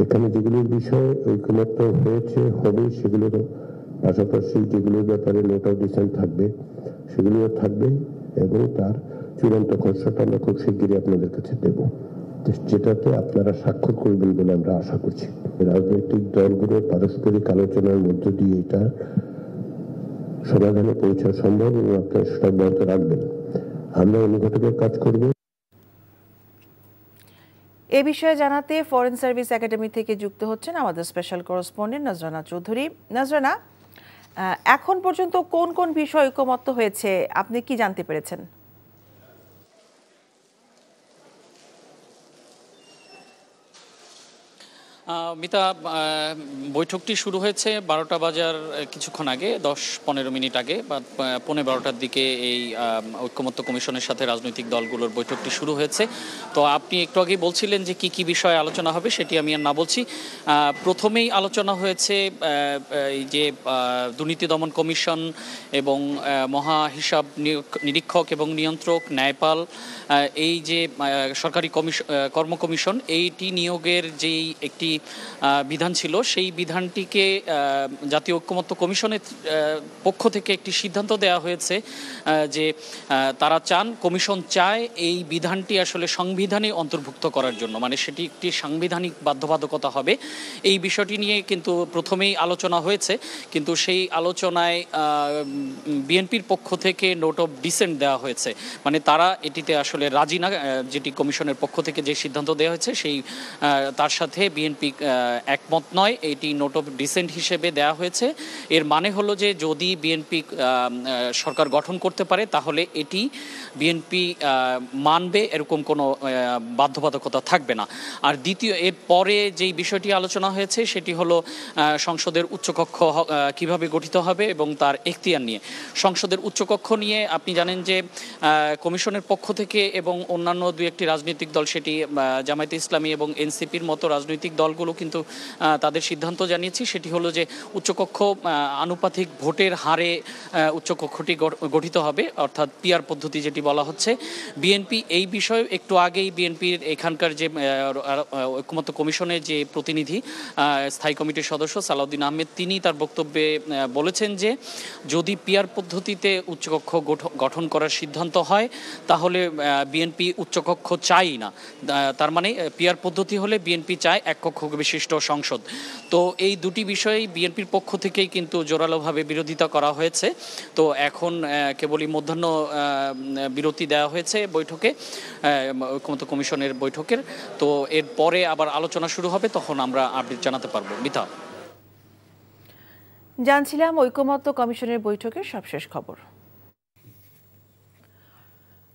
এখানে যেগুলোর বিষয়ে ঐকমত্য হয়েছে হবে, সেগুলোর পাশাপাশি যেগুলোর ব্যাপারে নোট অফ ডিসেন্ট থাকবে সেগুলিও থাকবে, এবং তার চূড়ান্ত খসড়াটা আমরা খুব শিগগিরই আপনাদের কাছে দেব, যেটাতে আপনারা স্বাক্ষর করবেন বলে আমরা আশা করছি। রাজনৈতিক দলগুলোর পারস্পরিক আলোচনার মধ্য দিয়ে এটা সমাধানে পৌঁছা সম্ভব, এবং আপনারা সেটা অব্যাহত রাখবেন। আমরা অনুঘটকে কাজ করব। এ বিষয়ে জানাতে ফরেন সার্ভিস একাডেমি থেকে যুক্ত হচ্ছেন আমাদের স্পেশাল করেসপন্ডেন্ট নজরানা চৌধুরী। নজরানা, এখন পর্যন্ত কোন কোন বিষয় ঐকমত্য হয়েছে আপনি কি জানতে পেরেছেন? মিতা, বৈঠকটি শুরু হয়েছে 12টা বাজার কিছুক্ষণ আগে, 10-15 মিনিট আগে বা 11:15টার দিকে এই ঐকমত্য কমিশনের সাথে রাজনৈতিক দলগুলোর বৈঠকটি শুরু হয়েছে। তো আপনি একটু আগেই বলছিলেন যে কি বিষয়ে আলোচনা হবে, সেটি আমি আর না বলছি। প্রথমেই আলোচনা হয়েছে এই যে দুর্নীতি দমন কমিশন এবং মহা হিসাব নিরীক্ষক এবং নিয়ন্ত্রক, ন্যায়পাল, এই যে সরকারি কর্ম কমিশন, এইটি নিয়োগের যেই একটি বিধান ছিল, সেই বিধানটিকে জাতীয় ঐকমত্য কমিশনের পক্ষ থেকে একটি সিদ্ধান্ত দেওয়া হয়েছে যে তারা কমিশন চায় এই বিধানটি আসলে সংবিধানে অন্তর্ভুক্ত করার জন্য, মানে সেটি একটি সাংবিধানিক বাধ্যবাধকতা হবে। এই বিষয়টি নিয়ে কিন্তু প্রথমেই আলোচনা হয়েছে, কিন্তু সেই আলোচনায় বিএনপির পক্ষ থেকে নোট অফ ডিসেন্ট দেওয়া হয়েছে, মানে তারা এটিতে আসলে রাজি না, যেটি কমিশনের পক্ষ থেকে যে সিদ্ধান্ত দেওয়া হয়েছে সেই তার সাথে বিএনপি একমত নয়, এটি নোট অফ ডিসেন্ট হিসেবে দেওয়া হয়েছে। এর মানে হলো যে যদি বিএনপি সরকার গঠন করতে পারে তাহলে এটি বিএনপি মানবে, এরকম কোনো বাধ্যবাধকতা থাকবে না। আর এর পরে যেই বিষয়টি আলোচনা হয়েছে সেটি হলো সংসদের উচ্চকক্ষ কিভাবে গঠিত হবে এবং তার এখতিয়ার নিয়ে। সংসদের উচ্চকক্ষ নিয়ে আপনি জানেন যে কমিশনের পক্ষ থেকে এবং অন্যান্য দুই একটি রাজনৈতিক দল, সেটি জামায়াতে ইসলামী এবং এনসিপির মতো রাজনৈতিক দলগুলো কিন্তু তাদের সিদ্ধান্ত জানিয়েছে, সেটি হলো যে উচ্চকক্ষ আনুপাতিক ভোটের হারে উচ্চকক্ষটি গঠিত হবে, অর্থাৎ পিআর পদ্ধতি যেটি বলা হচ্ছে। বিএনপি এই বিষয়ে একটু আগেই বিএনপির এখানকার যে ঐকমত্য কমিশনের যে প্রতিনিধি, স্থায়ী কমিটির সদস্য সালাউদ্দিন আহমেদ, তিনি তার বক্তব্যে বলেছেন যে যদি পিআর পদ্ধতিতে উচ্চকক্ষ গঠন করার সিদ্ধান্ত হয় তাহলে বিএনপি উচ্চকক্ষ চাই না। তার মানে পিআর পদ্ধতি হলে বিএনপি চায় এক কক্ষ বিশিষ্ট সংসদ। তো এই দুটি বিষয়েই বিএনপির পক্ষ থেকেই কিন্তু জোরালোভাবে বিরোধিতা করা হয়েছে। তো এখন কেবলই মধ্যাহ্ন বিরতি দেওয়া হয়েছে বৈঠকে, ঐকমত্য কমিশনের বৈঠকের। তো এরপরে আবার আলোচনা শুরু হবে, তখন আমরা আপডেট জানাতে পারবো। মিতা, জানছিলাম ঐকমত্য কমিশনের বৈঠকের সবশেষ খবর।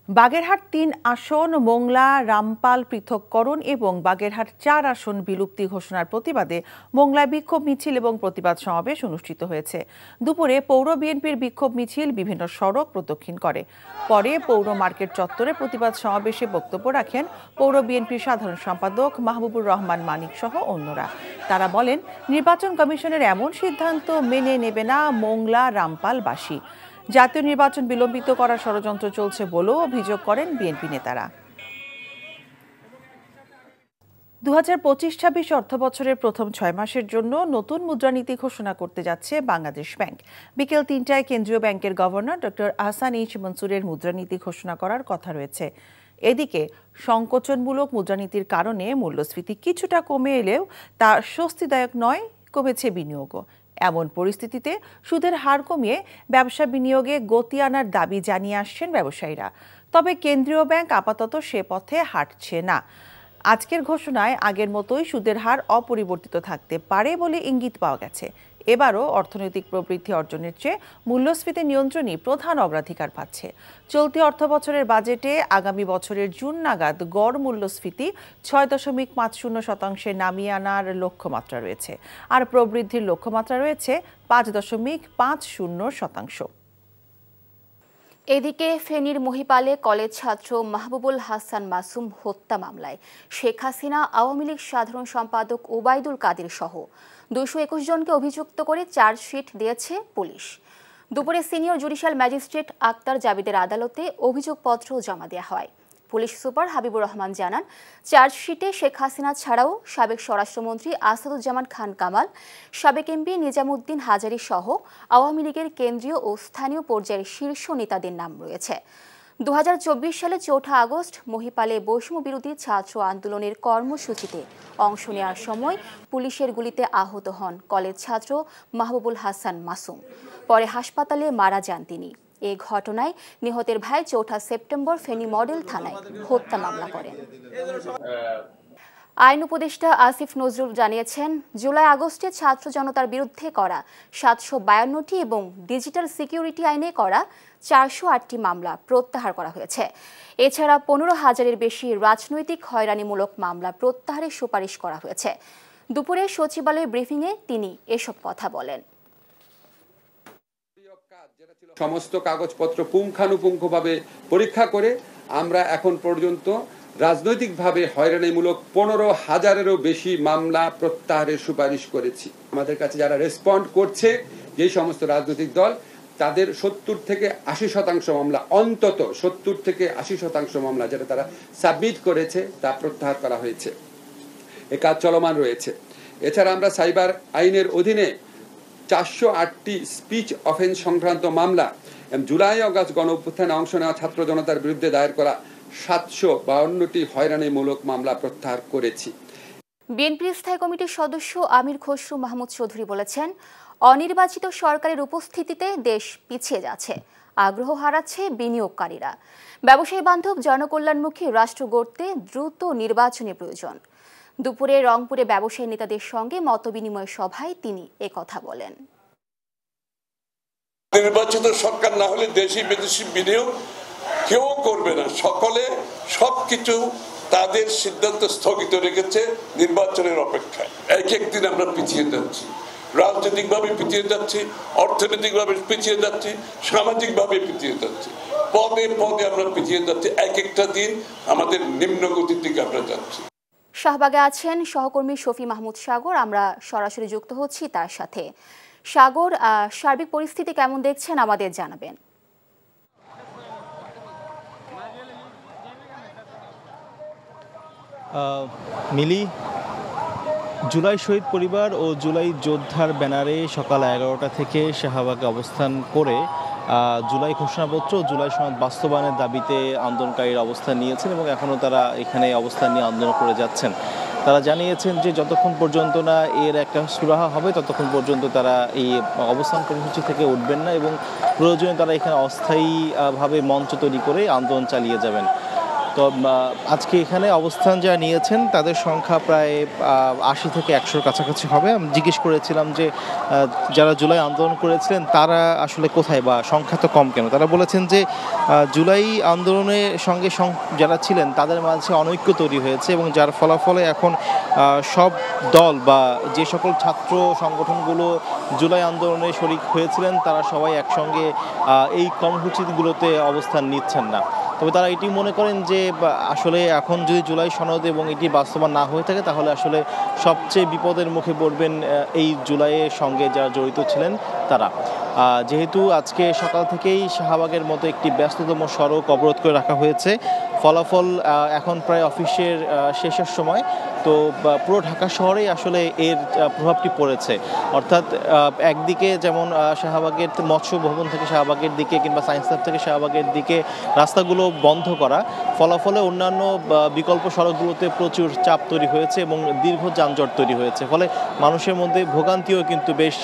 বাগেরহাট 3 আসন মোংলা রামপাল পৃথককরণ এবং বাগেরহাট 4 আসন বিলুপ্তি ঘোষণার প্রতিবাদে মোংলায় বিক্ষোভ মিছিল এবং প্রতিবাদ সমাবেশ অনুষ্ঠিত হয়েছে। দুপুরে পৌর বিএনপির বিক্ষোভ মিছিল বিভিন্ন সড়ক প্রদক্ষিণ করে। পরে পৌর মার্কেট চত্বরে প্রতিবাদ সমাবেশে বক্তব্য রাখেন পৌর বিএনপির সাধারণ সম্পাদক মাহবুবুর রহমান মানিক সহ অন্যরা। তারা বলেন, নির্বাচন কমিশনের এমন সিদ্ধান্ত মেনে নেবে না মোংলা রামপালবাসী। জাতীয় নির্বাচন বিলম্বিত করার ষড়যন্ত্র চলছে বলেও অভিযোগ করেন বিএনপি নেতারা। 2025-26 অর্থবছরের প্রথম 6 মাসের জন্য নতুন মুদ্রানীতি ঘোষণা করতে যাচ্ছে বাংলাদেশ ব্যাংক। বিকেল 3টায় কেন্দ্রীয় ব্যাংকের গভর্নর ডক্টর আহসান এইচ মনসুরের মুদ্রানীতি ঘোষণা করার কথা রয়েছে। এদিকে সংকোচনমূলক মুদ্রানীতির কারণে মূল্যস্ফীতি কিছুটা কমে এলেও তা স্বস্তিদায়ক নয়, কমেছে বিনিয়োগও। এমন পরিস্থিতিতে সুদের হার কমিয়ে ব্যবসা বিনিয়োগে গতি আনার দাবি জানিয়ে আসছেন ব্যবসায়ীরা। তবে কেন্দ্রীয় ব্যাংক আপাতত সে পথে হাঁটছে না। আজকের ঘোষণায় আগের মতোই সুদের হার অপরিবর্তিত থাকতে পারে বলে ইঙ্গিত পাওয়া গেছে। এবারও অর্থনৈতিক প্রবৃদ্ধি অর্জনের চেয়ে মূল্যস্ফীতি নিয়ন্ত্রণই প্রধান অগ্রাধিকার পাচ্ছে। চলতি অর্থবছরের বাজেটে আগামী বছরের জুন নাগাদ গড় মূল্যস্ফীতি 6.50% নামিয়ে আনার লক্ষ্যমাত্রা রয়েছে, আর প্রবৃদ্ধির লক্ষ্যমাত্রা রয়েছে 5.50%। এদিকে ফেনীর মহিপালে কলেজ ছাত্র মাহবুবুল হাসান মাসুম হত্যা মামলায় শেখ হাসিনা আওয়ামী লীগ সাধারণ সম্পাদক ওবায়দুল কাদের সহ 221 জনকে অভিযুক্ত করে চার্জশিট দিয়েছে পুলিশ। দুপুরে সিনিয়র জুডিশিয়াল ম্যাজিস্ট্রেট আক্তার জাবিদের আদালতে অভিযোগপত্র জমা দেওয়া হয়। পুলিশ সুপার হাবিবুর রহমান জানান, চার্জশিটে শেখ হাসিনা ছাড়াও সাবেক স্বরাষ্ট্রমন্ত্রী আসাদুজ্জামান খান কামাল, সাবেক এমপি নিজামুদ্দিন হাজারী সহ আওয়ামী লীগের কেন্দ্রীয় ও স্থানীয় পর্যায়ের শীর্ষ নেতাদের নাম রয়েছে। 2024 সালে 4 আগস্ট মহিপালে বৈষম্য বিরোধী ছাত্র আন্দোলনের কর্মসূচিতে অংশ নেওয়ার সময় পুলিশের গুলিতে আহত হন কলেজ ছাত্র মাহবুবুল হাসান মাসুম। পরে হাসপাতালে মারা যান তিনি। এই ঘটনায় নিহতের ভাই 4 সেপ্টেম্বর ফেনী মডেল থানায় হত্যা মামলা করেন। আইন উপদেষ্টা আসিফ নজরুল জানিয়েছেন, জুলাই আগস্টে ছাত্র জনতার বিরুদ্ধে করা 752টি এবং ডিজিটাল সিকিউরিটি আইনে করা 408টি মামলা প্রত্যাহার করা হয়েছে। এছাড়া 15,000-এর বেশি রাজনৈতিক হয়রানিমূলক মামলা প্রত্যাহারের সুপারিশ করা হয়েছে। দুপুরে সচিবালয়ের ব্রিফিংয়ে তিনি এসব কথা বলেন। সমস্ত কাগজপত্র পুঙ্খানুপুঙ্খভাবে পরীক্ষা করে আমরা এখন পর্যন্ত রাজনৈতিকভাবে হয়রানিমূলক 15,000-এরও বেশি মামলা প্রত্যাহারের সুপারিশ করেছি। আমাদের কাছে যারা রেসপন্ড করছে, যেই সমস্ত রাজনৈতিক দল, তাদের 70 থেকে 80% মামলা, অন্তত 70 থেকে 80% মামলা যেটা তারা সাবমিট করেছে তা প্রত্যাহার করা হয়েছে। এ কাজ চলমান রয়েছে। এছাড়া আমরা সাইবার আইনের অধীনে 408টি স্পিচ অফেন্স সংক্রান্ত মামলা, জুলাই আগস্ট গণ অভ্যুত্থানে অংশ নেওয়া ছাত্র জনতার বিরুদ্ধে দায়ের করা 752টি হয়রানিমূলক মামলা প্রত্যাহার করেছি। বিএনপি স্থায়ী কমিটির সদস্য আমির খসরু মাহমুদ চৌধুরী বলেছেন, অনির্বাচিত সরকারের উপস্থিতিতে দেশ পিছিয়ে যাচ্ছে, আগ্রহ হারাচ্ছে বিনিয়োগকারীরা। ব্যবসায়ী বান্ধব জনকল্যাণমুখী রাষ্ট্র গড়তে দ্রুত নির্বাচনের প্রয়োজন। দুপুরে রংপুরে ব্যবসায়ী নেতাদের সঙ্গে মতবিনিময় সভায় তিনি একথা বলেন। নির্বাচিত সরকার না হলে দেশি বিদেশি বিনিয়োগ কেউ করবে না। সকলে সবকিছু তাদের সিদ্ধান্ত স্থগিত রেখেছে নির্বাচনের অপেক্ষায়। এক একদিন আমরা পিছিয়ে যাচ্ছি, রাজনৈতিকভাবে পিছিয়ে যাচ্ছি, অর্থনৈতিকভাবে পিছিয়ে যাচ্ছি, সামাজিকভাবে পিছিয়ে যাচ্ছি, পদে পদে আমরা পিছিয়ে যাচ্ছি। এক একটা দিন আমাদের নিম্ন গতির দিকে আমরা যাচ্ছি। শাহবাগে আছেন সহকর্মী শফি মাহমুদ সাগর, আমরা সরাসরি যুক্ত হচ্ছি তার সাথে। সাগর, সার্বিক পরিস্থিতি কেমন দেখছেন আমাদের জানাবেন। মিলি, জুলাই শহীদ পরিবার ও জুলাই যোদ্ধার ব্যানারে সকাল 11টা থেকে শাহবাগে অবস্থান করে জুলাই ঘোষণাপত্র, জুলাই সনদ বাস্তবায়নের দাবিতে আন্দোলনকারীরা অবস্থান নিয়েছেন এবং এখনও তারা এখানে অবস্থান নিয়ে আন্দোলন করে যাচ্ছেন। তারা জানিয়েছেন যে যতক্ষণ পর্যন্ত না এর একটা সুরাহা হবে ততক্ষণ পর্যন্ত তারা এই অবস্থান কর্মসূচি থেকে উঠবেন না এবং প্রয়োজনে তারা এখানে অস্থায়ীভাবে মঞ্চ তৈরি করে আন্দোলন চালিয়ে যাবেন। তো আজকে এখানে অবস্থান যারা নিয়েছেন তাদের সংখ্যা প্রায় 80 থেকে 100-র কাছাকাছি হবে। আমি জিজ্ঞেস করেছিলাম যে যারা জুলাই আন্দোলন করেছিলেন তারা আসলে কোথায় বা সংখ্যা তো কম কেন। তারা বলেছেন যে জুলাই আন্দোলনের সঙ্গে যারা ছিলেন তাদের মাঝে অনৈক্য তৈরি হয়েছে এবং যার ফলাফলে এখন সব দল বা যে সকল ছাত্র সংগঠনগুলো জুলাই আন্দোলনে শরিক হয়েছিলেন তারা সবাই একসঙ্গে এই কর্মসূচিগুলোতে অবস্থান নিচ্ছেন না। তবে তারা এটি মনে করেন যে আসলে এখন যদি জুলাই সনদ এবং এটি বাস্তবায়ন না হয়ে থাকে তাহলে আসলে সবচেয়ে বিপদের মুখে পড়বেন এই জুলাইয়ের সঙ্গে যারা জড়িত ছিলেন তারা। যেহেতু আজকে সকাল থেকেই শাহবাগের মতো একটি ব্যস্ততম সড়ক অবরোধ করে রাখা হয়েছে, ফলাফল এখন প্রায় অফিসের শেষের সময়, তো পুরো ঢাকা শহরেই আসলে এর প্রভাবটি পড়েছে। অর্থাৎ একদিকে যেমন শাহবাগের মৎস্য ভবন থেকে শাহবাগের দিকে কিংবা সায়েন্স ল্যাব থেকে শাহবাগের দিকে রাস্তাগুলো বন্ধ করা, ফলাফলে অন্যান্য বিকল্প সড়কগুলোতে প্রচুর চাপ তৈরি হয়েছে এবং দীর্ঘ যানজট তৈরি হয়েছে। ফলে মানুষের মধ্যে ভোগান্তিও কিন্তু বেশ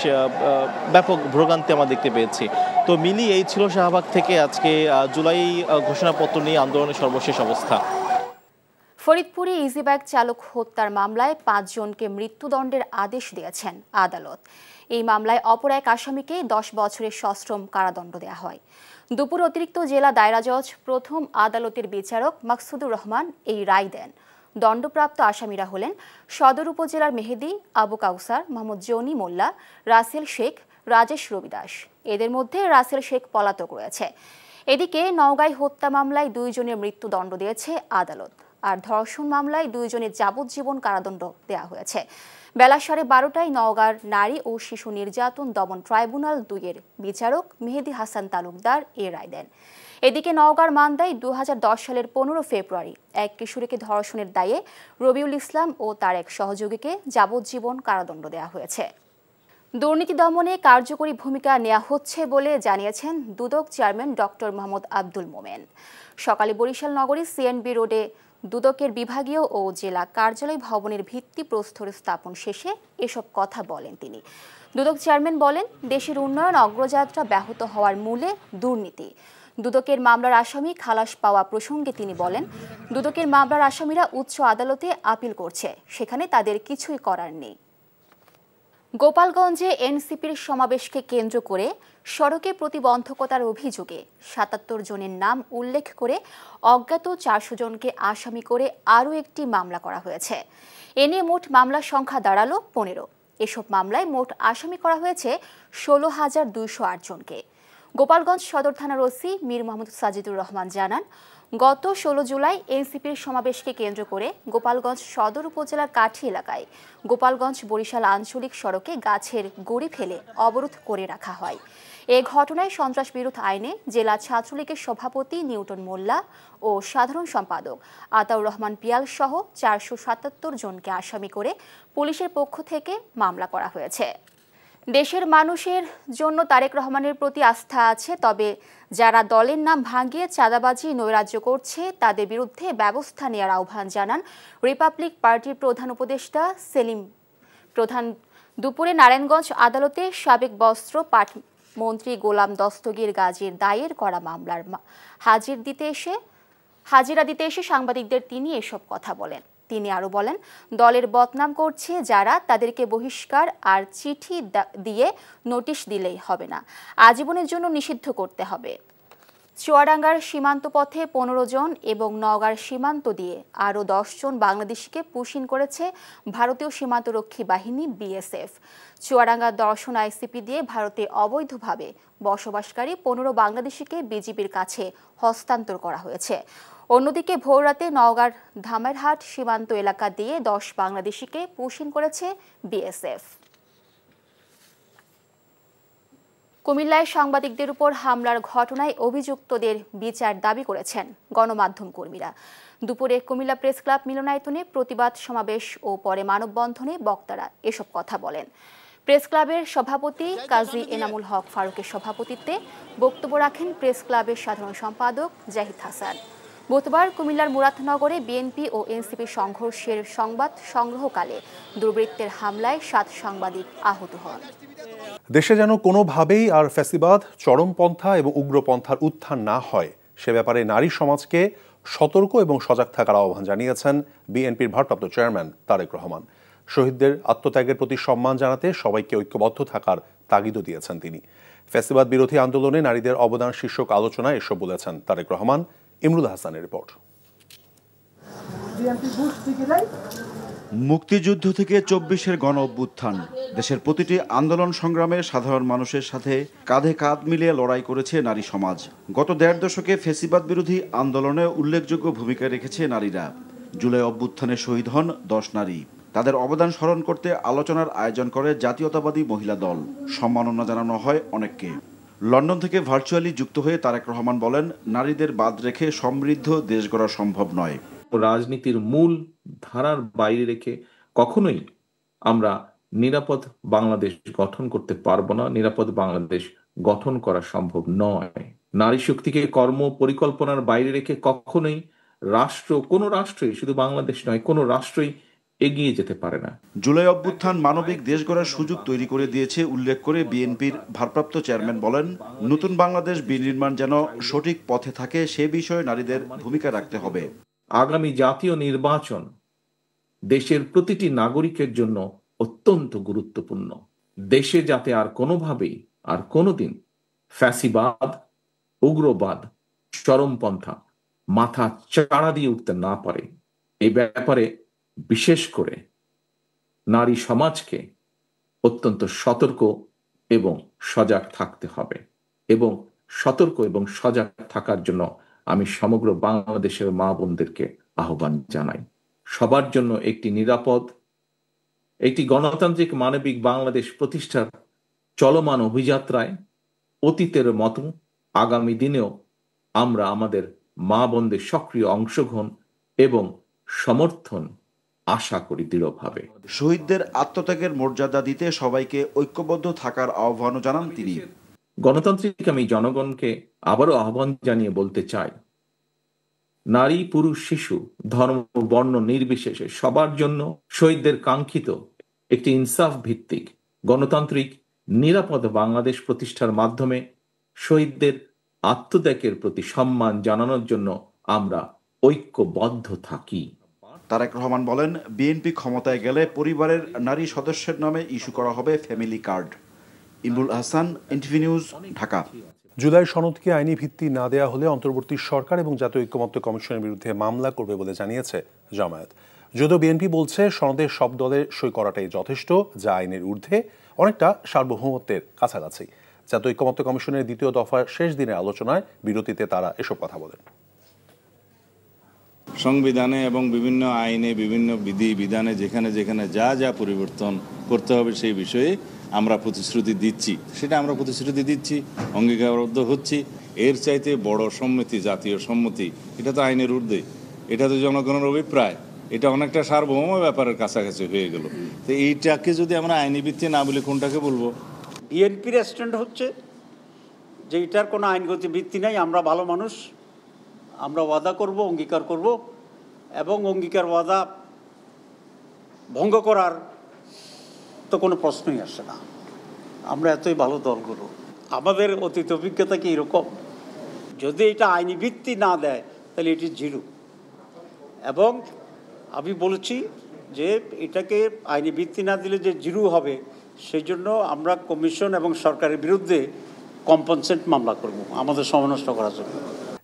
ব্যাপক ভোগান্তি আমরা দেখতে পেয়েছি। তো মিলি, এই ছিল শাহবাগ থেকে আজকে জুলাই ঘোষণাপত্র নিয়ে আন্দোলনের সর্বশেষ অবস্থা। ফরিদপুরে ইজিবাইক চালক হত্যার মামলায় 5 জনকে মৃত্যুদণ্ডের আদেশ দিয়েছেন আদালত। এই মামলায় অপর এক আসামিকে 10 বছরের সশ্রম কারাদণ্ড দেওয়া হয়। দুপুর অতিরিক্ত জেলা দায়রা জজ প্রথম আদালতের বিচারক মাকসুদুর রহমান এই রায় দেন। দণ্ডপ্রাপ্ত আসামিরা হলেন সদর উপজেলার মেহেদি, আবু কাউসার, মোহাম্মদ জনি মোল্লা, রাসেল শেখ, রাজেশ রবিদাস। এদের মধ্যে রাসেল শেখ পলাতক রয়েছে। এদিকে নওগাঁয় হত্যা মামলায় 2 জনের মৃত্যুদণ্ড দিয়েছে আদালত, আর ধর্ষণ মামলায় 2 জনের যাবজ্জীবন কারাদণ্ড দেওয়া হয়েছে। বেলা 12:30টায় নওগাঁর নারী ও শিশু নির্যাতন দমন ট্রাইব্যুনাল 2-এর বিচারক মেহেদী হাসান তালুকদার এ রায় দেন। এদিকে নওগাঁর মান্দায় 2010 সালের 15 ফেব্রুয়ারি এক কিশোরীকে ধর্ষণের দায়ে রবিউল ইসলাম ও তার এক সহযোগীকে যাবজ্জীবন কারাদণ্ড দেওয়া হয়েছে। দুর্নীতি দমনে কার্যকরী ভূমিকা নেওয়া হচ্ছে বলে জানিয়েছেন দুদক চেয়ারম্যান ডক্টর মোহাম্মদ আব্দুল মোমেন। সকালে বরিশাল নগরী সিএনবি রোডে দুদকের বিভাগীয় ও জেলা কার্যালয় ভবনের ভিত্তিপ্রস্তর স্থাপন শেষে এসব কথা বলেন তিনি। দুদক চেয়ারম্যান বলেন, দেশের উন্নয়ন অগ্রযাত্রা ব্যাহত হওয়ার মূলে দুর্নীতি। দুদকের মামলার আসামি খালাস পাওয়া প্রসঙ্গে তিনি বলেন, দুদকের মামলার আসামিরা উচ্চ আদালতে আপিল করছে, সেখানে তাদের কিছুই করার নেই। গোপালগঞ্জে এনসিপির সমাবেশকে কেন্দ্র করে সড়কে প্রতিবন্ধকতার অভিযোগে 77 জনের নাম উল্লেখ করে অজ্ঞাত 400 জনকে আসামি করে আরও একটি মামলা করা হয়েছে। এ নিয়ে মোট মামলার সংখ্যা দাঁড়ালো 15। এসব মামলায় মোট আসামি করা হয়েছে 16,208 জনকে। গোপালগঞ্জ সদর থানার ওসি মীর মোহাম্মদ সাজিদুর রহমান জানান, গত 16 জুলাই এনসিপির সমাবেশকে কেন্দ্র করে গোপালগঞ্জ সদর উপজেলার কাঠি এলাকায় গোপালগঞ্জ বরিশাল আঞ্চলিক সড়কে গাছের গুঁড়ি ফেলে অবরোধ করে রাখা হয়। এ ঘটনায় সন্ত্রাস বিরোধ আইনে জেলা ছাত্রলীগের সভাপতি নিউটন মোল্লা ও সাধারণ সম্পাদক আতাউর রহমান পিয়াল সহ 477 জনকে আসামি করে পুলিশের পক্ষ থেকে মামলা করা হয়েছে। দেশের মানুষের জন্য তারেক রহমানের প্রতি আস্থা আছে, তবে যারা দলের নাম ভাঙিয়ে চাঁদাবাজি নৈরাজ্য করছে তাদের বিরুদ্ধে ব্যবস্থা নেওয়ার আহ্বান জানান রিপাবলিক পার্টির প্রধান উপদেষ্টা সেলিম প্রধান। দুপুরে নারায়ণগঞ্জ আদালতে সাবেক বস্ত্র পাট মন্ত্রী গোলাম দস্তগীর গাজীর দায়ের করা মামলার হাজিরা দিতে এসে সাংবাদিকদের তিনি এসব কথা বলেন। তিনি আরো বলেন, দলের বদনাম করছে যারা, তাদেরকে বহিষ্কার আর চিঠি দিয়ে নোটিশ দিলেই হবে না, আজীবনের জন্য নিষিদ্ধ করতে হবে। চুয়াডাঙ্গার সীমান্ত পথে 15 জন এবং নওগাঁর সীমান্ত দিয়ে আরও 10 জন বাংলাদেশিকে পুশিন করেছে ভারতীয় সীমান্তরক্ষী বাহিনী বিএসএফ। চুয়াডাঙ্গার দর্শন আইসিপি দিয়ে ভারতে অবৈধভাবে বসবাসকারী 15 বাংলাদেশিকে বিজিবির কাছে হস্তান্তর করা হয়েছে। অন্যদিকে ভোররাতে নওগাঁর ধামেরহাট সীমান্ত এলাকা দিয়ে 10 বাংলাদেশিকে পুশিন করেছে বিএসএফ। কুমিল্লায় সাংবাদিকদের উপর হামলার ঘটনায় অভিযুক্তদের বিচার দাবি করেছেন গণমাধ্যম কর্মীরা। দুপুরে কুমিল্লা প্রেস ক্লাব মিলনায়তনে প্রতিবাদ সমাবেশ ও পরে মানববন্ধনে বক্তারা এসব কথা বলেন। প্রেস ক্লাবের সভাপতি কাজী এনামুল হক ফারুকের সভাপতিত্বে বক্তব্য রাখেন প্রেস ক্লাবের সাধারণ সম্পাদক জাহিদ হাসান। বুধবার কুমিল্লার মুরাদনগরে বিএনপি ও এনসিপি সংঘর্ষের সংবাদ সংগ্রহকালে দুর্বৃত্তের হামলায় 7 সাংবাদিক আহত হন। দেশে যেন কোনোভাবেই আর ফ্যাসিবাদ, চরমপন্থা এবং উগ্রপন্থার উত্থান না হয় সে ব্যাপারে নারী সমাজকে সতর্ক এবং সজাগ থাকার আহ্বান জানিয়েছেন বিএনপির ভারপ্রাপ্ত চেয়ারম্যান তারেক রহমান। শহীদদের আত্মত্যাগের প্রতি সম্মান জানাতে সবাইকে ঐক্যবদ্ধ থাকার তাগিদও দিয়েছেন তিনি। ফ্যাসিবাদ বিরোধী আন্দোলনে নারীদের অবদান শীর্ষক আলোচনায় এসব বলেছেন তারেক রহমান। ইমরুল হাসানের রিপোর্ট। মুক্তিযুদ্ধ থেকে 24-এর গণ অভ্যুত্থান, দেশের প্রতিটি আন্দোলন সংগ্রামে সাধারণ মানুষের সাথে কাঁধে কাঁধ মিলিয়ে লড়াই করেছে নারী সমাজ। গত 1.5 দশকে ফ্যাসিবাদ বিরোধী আন্দোলনে উল্লেখযোগ্য ভূমিকা রেখেছে নারীরা। জুলাই অভ্যুত্থানে শহীদ হন 10 নারী। তাদের অবদান স্মরণ করতে আলোচনার আয়োজন করে জাতীয়তাবাদী মহিলা দল। সম্মাননা জানানো হয় অনেককে। লন্ডন থেকে ভার্চুয়ালি যুক্ত হয়ে তারেক রহমান বলেন, নারীদের বাদ রেখে সমৃদ্ধ দেশ গড়া সম্ভব নয়। রাজনীতির মূল ধারার বাইরে রেখে কখনোই আমরা নিরাপদ বাংলাদেশ গঠন করতে পারবো না। নিরাপদ বাংলাদেশ গঠন করা সম্ভব নয়। নারী শক্তিকে কর্ম পরিকল্পনার বাইরে রেখে কখনোই কোনো রাষ্ট্রই, শুধু বাংলাদেশ নয়, কোনো রাষ্ট্রই এগিয়ে যেতে পারে না। জুলাই অভ্যুত্থান মানবিক দেশ গড়ার সুযোগ তৈরি করে দিয়েছে উল্লেখ করে বিএনপির ভারপ্রাপ্ত চেয়ারম্যান বলেন, নতুন বাংলাদেশ বিনির্মাণ যেন সঠিক পথে থাকে সে বিষয়ে নারীদের ভূমিকা রাখতে হবে। আগামী জাতীয় নির্বাচন দেশের প্রতিটি নাগরিকের জন্য অত্যন্ত গুরুত্বপূর্ণ। দেশে যাতে আর কোনোভাবেই আর কোনোদিন ফ্যাসিবাদ, উগ্রবাদ, চরমপন্থা মাথা চাড়া দিয়ে উঠতে না পারে, এই ব্যাপারে বিশেষ করে নারী সমাজকে অত্যন্ত সতর্ক এবং সজাগ থাকতে হবে এবং সতর্ক এবং সজাগ থাকার জন্য আমি সমগ্র বাংলাদেশের মা বোনদেরকে আহ্বান জানাই। সবার জন্য একটি নিরাপদ, একটি গণতান্ত্রিক মানবিক বাংলাদেশ প্রতিষ্ঠার চলমান অভিযাত্রায় অতীতের মতো আগামী দিনেও আমরা আমাদের মা বোনদের সক্রিয় অংশগ্রহণ এবং সমর্থন আশা করি দৃঢ়ভাবে। শহীদদের আত্মত্যাগের মর্যাদা দিতে সবাইকে ঐক্যবদ্ধ থাকার আহ্বানও জানান তিনি। গণতান্ত্রিক আমি জনগণকে আবারও আহ্বান জানিয়ে বলতে চাই, নারী পুরুষ শিশু ধর্ম বর্ণ নির্বিশেষে সবার জন্য শহীদদের কাঙ্ক্ষিত একটি ইনসাফ ভিত্তিক গণতান্ত্রিক নিরাপদ বাংলাদেশ প্রতিষ্ঠার মাধ্যমে শহীদদের আত্মত্যাগের প্রতি সম্মান জানানোর জন্য আমরা ঐক্যবদ্ধ থাকি। তারেক রহমান বলেন, বিএনপি ক্ষমতায় গেলে পরিবারের নারী সদস্যের নামে ইস্যু করা হবে family card. Imrul Hasan, NTV news, Dhaka. July সনদকে আইনি ভিত্তি না দেয়া হলে অন্তর্বর্তী সরকার এবং জাতীয় ঐক্যমত্য কমিশনের বিরুদ্ধে মামলা করবে বলে জানিয়েছে জামায়াত। যদিও বিএনপি বলছে সনদে সব দলের সই করাটাই যথেষ্ট, যা আইনের ঊর্ধ্বে, অনেকটা সার্বভৌমত্বের কাছাকাছি। জাতীয় ঐক্যমত্য কমিশনের দ্বিতীয় দফার শেষ দিনের আলোচনায় বিরতিতে তারা এসব কথা বলেন। সংবিধানে এবং বিভিন্ন আইনে বিভিন্ন বিধি বিধানে যেখানে যেখানে যা যা পরিবর্তন করতে হবে সেই বিষয়ে আমরা প্রতিশ্রুতি দিচ্ছি, সেটা আমরা প্রতিশ্রুতি দিচ্ছি, অঙ্গীকারবদ্ধ হচ্ছি। এর চাইতে বড় সম্মতি, জাতীয় সম্মতি, এটা তো আইনের ঊর্ধ্বে, এটা তো জনগণের অভিপ্রায়, এটা অনেকটা সার্বভৌম ব্যাপারের কাছাকাছি হয়ে গেল। তো এইটাকে যদি আমরা আইনি ভিত্তি না বলে কোনটাকে বলবো? বিএনপির স্ট্যান্ড হচ্ছে যে এটার কোনো আইনগত ভিত্তি নাই, আমরা ভালো মানুষ, আমরা ওয়াদা করব, অঙ্গীকার করব, এবং অঙ্গীকার ওয়াদা ভঙ্গ করার তো কোনো প্রশ্নই আসে না। আমরা এতই ভালো দলগুলো, আমাদের অতীত অভিজ্ঞতা কি এরকম? যদি এটা আইনি ভিত্তি না দেয় তাহলে এটি জিরো। এবং আমি বলেছি যে এটাকে আইনি ভিত্তি না দিলে যে জিরো হবে, সেই জন্য আমরা কমিশন এবং সরকারের বিরুদ্ধে কম্পেনসেট মামলা করব আমাদের সময় নষ্ট করার জন্য।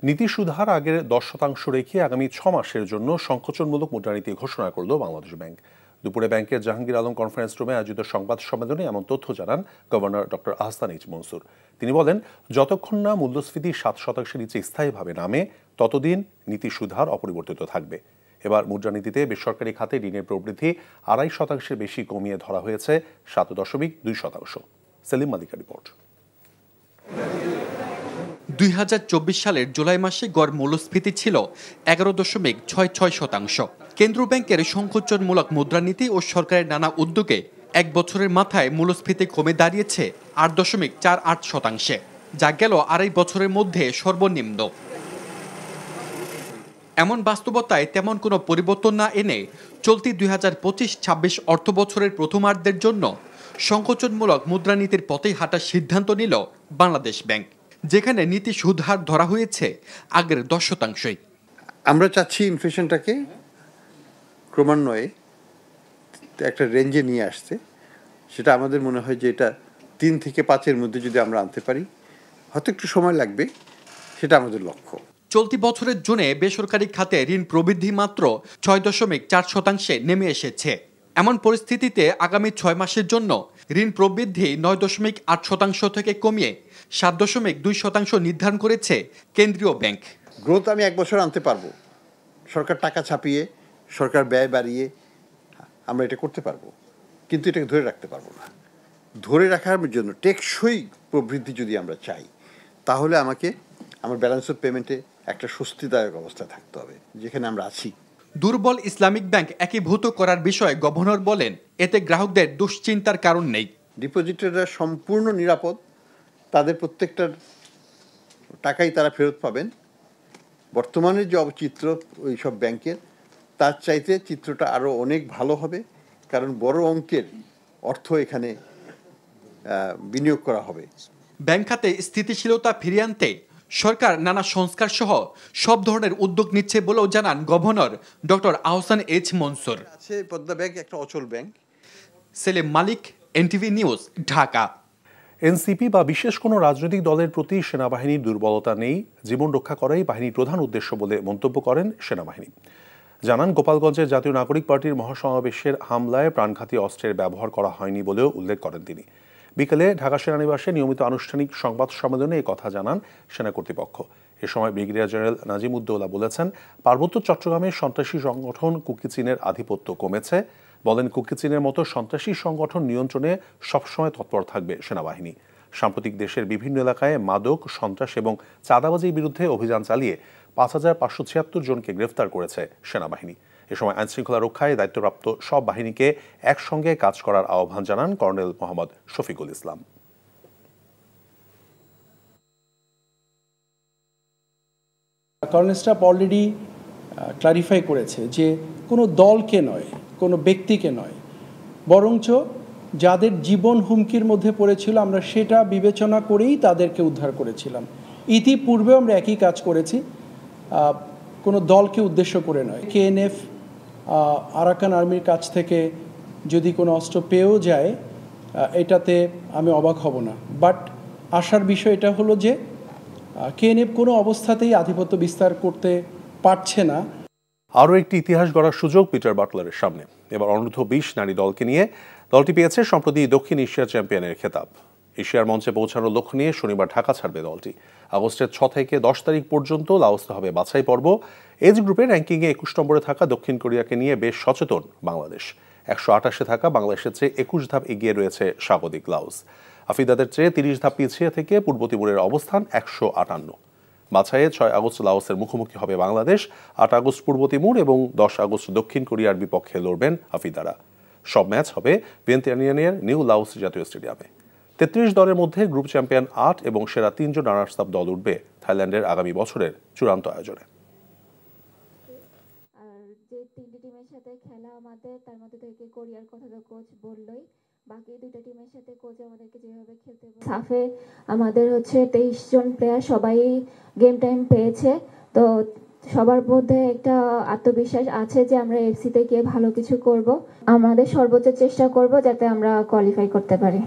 নীতি সুধার আগের 10% রেখে আগামী 6 মাসের জন্য সংকোচনমূলক মুদ্রানীতি ঘোষণা করল বাংলাদেশ ব্যাংক। দুপুরে ব্যাংকের জাহাঙ্গীর আলম কনফারেন্স রুমে আয়োজিত সংবাদ সম্মেলনে এমন তথ্য জানান governor doctor Ahsan H Mansur. তিনি বলেন, যতক্ষণ না মূল্যস্ফীতি 7% নিচে স্থায়ীভাবে নামে, ততদিন নীতি সুধার অপরিবর্তিত থাকবে। এবার মুদ্রানীতিতে বেসরকারি খাতে ঋণের প্রবৃদ্ধি 2.5% বেশি কমিয়ে ধরা হয়েছে 7.2%। সেলিম মালিকার রিপোর্ট। 2024 সালের জুলাই মাসে গড় মূল্যস্ফীতি ছিল 11.66%। কেন্দ্রীয় ব্যাংকের সংকোচনমূলক মুদ্রানীতি ও সরকারের নানা উদ্যোগে এক বছরের মাথায় মূল্যস্ফীতি কমে দাঁড়িয়েছে 8.48%, যা গেল 2.5 বছরের মধ্যে সর্বনিম্ন। এমন বাস্তবতায় তেমন কোনো পরিবর্তন না এনে চলতি 2025-26 অর্থ বছরের প্রথমার্ধের জন্য সংকোচনমূলক মুদ্রানীতির পথেই হাঁটার সিদ্ধান্ত নিল বাংলাদেশ ব্যাংক, যেখানে নীতি সুদ হার ধরা হয়েছে আগের 10%। আমরা চাচ্ছি ইনফ্লেশনটাকে ক্রমান্বয়ে একটা রেঞ্জে নিয়ে আসতে। সেটা আমাদের মনে হয় যে এটা 3 থেকে 5-এর মধ্যে যদি আমরা আনতে পারি, হয়তো একটু সময় লাগবে, সেটা আমাদের লক্ষ্য। চলতি বছরের জুনে বেসরকারি খাতে ঋণ প্রবৃদ্ধি মাত্র 6.4% নেমে এসেছে। এমন পরিস্থিতিতে আগামী 6 মাসের জন্য ঋণ প্রবৃদ্ধি 9.8% থেকে কমিয়ে 7.2% নির্ধারণ করেছে কেন্দ্রীয় ব্যাংক। গ্রোথ আমি 1 বছর আনতে পারবো, সরকার টাকা ছাপিয়ে, সরকার ব্যয় বাড়িয়ে আমরা এটা করতে পারবো, কিন্তু এটাকে ধরে রাখতে পারবো না। ধরে রাখার জন্য টেকসই প্রবৃদ্ধি যদি আমরা চাই, তাহলে আমাকে আমার ব্যালেন্স অফ পেমেন্টে একটা স্বস্তিদায়ক অবস্থা থাকতে হবে, যেখানে আমরা আছি। দুর্বল ইসলামিক ব্যাংক একীভূত করার বিষয়ে গভর্নর বলেন, এতে গ্রাহকদের দুশ্চিন্তার কারণ নেই। ডিপোজিটররা সম্পূর্ণ নিরাপদ, তাদের প্রত্যেকটার টাকাই তারা ফেরত পাবেন। বর্তমানে যে চিত্র ওই সব ব্যাংকের, তার চাইতে চিত্রটা আরও অনেক ভালো হবে, কারণ বড় অঙ্কের অর্থ এখানে বিনিয়োগ করা হবে। ব্যাংক খাতে স্থিতিশীলতা ফিরিয়ে আনতে সরকার নানা সংস্কার সহ সব ধরনের উদ্যোগ নিচ্ছে বলেও জানান governor doctor Ahsan H Mansur. Padma bank একটা অচল ব্যাংক। সেলিম মালিক, এনটিভি নিউজ, ঢাকা। এনসিপি বা বিশেষ কোনো রাজনৈতিক দলের প্রতি সেনাবাহিনীর দুর্বলতা নেই, জীবন রক্ষা করাই বাহিনীর প্রধান উদ্দেশ্য বলে মন্তব্য করেন সেনাবাহিনী। জানান, গোপালগঞ্জের জাতীয় নাগরিক পার্টির মহাসমাবেশের হামলায় প্রাণঘাতী অস্ত্রের ব্যবহার করা হয়নি বলেও উল্লেখ করেন তিনি। বিকেলে ঢাকা সেনানিবাসে নিয়মিত আনুষ্ঠানিক সংবাদ সম্মেলনে এই কথা জানান সেনা কর্তৃপক্ষ। এ সময় ব্রিগেডিয়ার জেনারেল নাজিমুদ্দৌলা বলেছেন, পার্বত্য চট্টগ্রামে সন্ত্রাসী সংগঠন কুকি চীনের আধিপত্য কমেছে। বলেন, কুকি চীনের মতো সন্ত্রাসী সংগঠন নিয়ন্ত্রণে সবসময় তৎপর থাকবে সেনাবাহিনী। সাম্প্রতিক দেশের বিভিন্ন এলাকায় মাদক, সন্ত্রাস এবং চাঁদাবাজির বিরুদ্ধে অভিযান চালিয়ে ৫,৫৭৬ জনকে গ্রেফতার করেছে সেনাবাহিনী। এ সময় আইনশৃঙ্খলা রক্ষায় দায়িত্বপ্রাপ্ত সব বাহিনীকে একসঙ্গে কাজ করার আহ্বান জানান colonel Mohammad Shafiqul Islam. Colonel staff already clarify করেছে যে কোনো দলকে নয়, কোনো ব্যক্তিকে নয়, বরঞ্চ যাদের জীবন হুমকির মধ্যে পড়েছিল আমরা সেটা বিবেচনা করেই তাদেরকে উদ্ধার করেছিলাম। ইতিপূর্বে আমরা একই কাজ করেছি, কোনো দলকে উদ্দেশ্য করে নয়। কেএনএফ আরাকান আর্মির কাছ থেকে যদি কোনো অস্ত্র পেয়েও যায় এটাতে আমি অবাক হব না, বাট আশার বিষয় এটা হলো যে কেএনএফ কোনো অবস্থাতেই আধিপত্য বিস্তার করতে পারছে না। আরও একটি ইতিহাস গড়ার সুযোগ পিটার বাটলারের সামনে। এবার অনূর্ধ্ব-20 নারী দলকে নিয়ে দলটি পেয়েছে সম্প্রতি দক্ষিণ এশিয়ার চ্যাম্পিয়নের খেতাব। এশিয়ার মঞ্চে পৌঁছানোর লক্ষ্য নিয়ে শনিবার ঢাকা ছাড়বে দলটি। আগস্টের 6 থেকে 10 তারিখ পর্যন্ত লাওসে হবে বাছাই পর্ব। এজ গ্রুপে র্যাঙ্কিংয়ে 21 নম্বরে থাকা দক্ষিণ কোরিয়াকে নিয়ে বেশ সচেতন বাংলাদেশ। 128-এ থাকা বাংলাদেশের চেয়ে 21 ধাপ এগিয়ে রয়েছে স্বাগতিক লাওস। আফ্রিদাদের চেয়ে 30 ধাপ পিছিয়ে থেকে পূর্ব তিমুরের অবস্থান 158। বাছাইয়ে 6 আগস্ট লাওসের মুখোমুখি হবে বাংলাদেশ, 8 আগস্ট পূর্ব তিমুর এবং 10 আগস্ট দক্ষিণ কোরিয়ার বিপক্ষে লড়বেন আফ্রিদারা। সব ম্যাচ হবে ভিয়েন্তিয়ানিয়ানের নিউ লাওস জাতীয় স্টেডিয়ামে। 33 দলের মধ্যে গ্রুপ চ্যাম্পিয়ন 8 এবং সেরা 3 জন রানার্স আপ দল উঠবে থাইল্যান্ডের আগামী বছরের চূড়ান্ত আয়োজনে। যে 3টি টিমের সাথে খেলা আমাদের, তার মধ্যে থেকে কোরিয়ার কথা তো কোচ বললই, বাকি 2টা টিমের সাথে কোচ আমাদেরকে যেভাবে খেলতে বলে, সাফে আমাদের 23 জন প্লেয়ার সবাই গেম টাইম পেয়েছে, তো সবার মধ্যে একটা আত্মবিশ্বাস আছে যে আমরা এফসিতে গিয়ে ভালো কিছু করব। আমাদের সর্বোচ্চ চেষ্টা করব যাতে আমরা কোয়ালিফাই করতে পারি।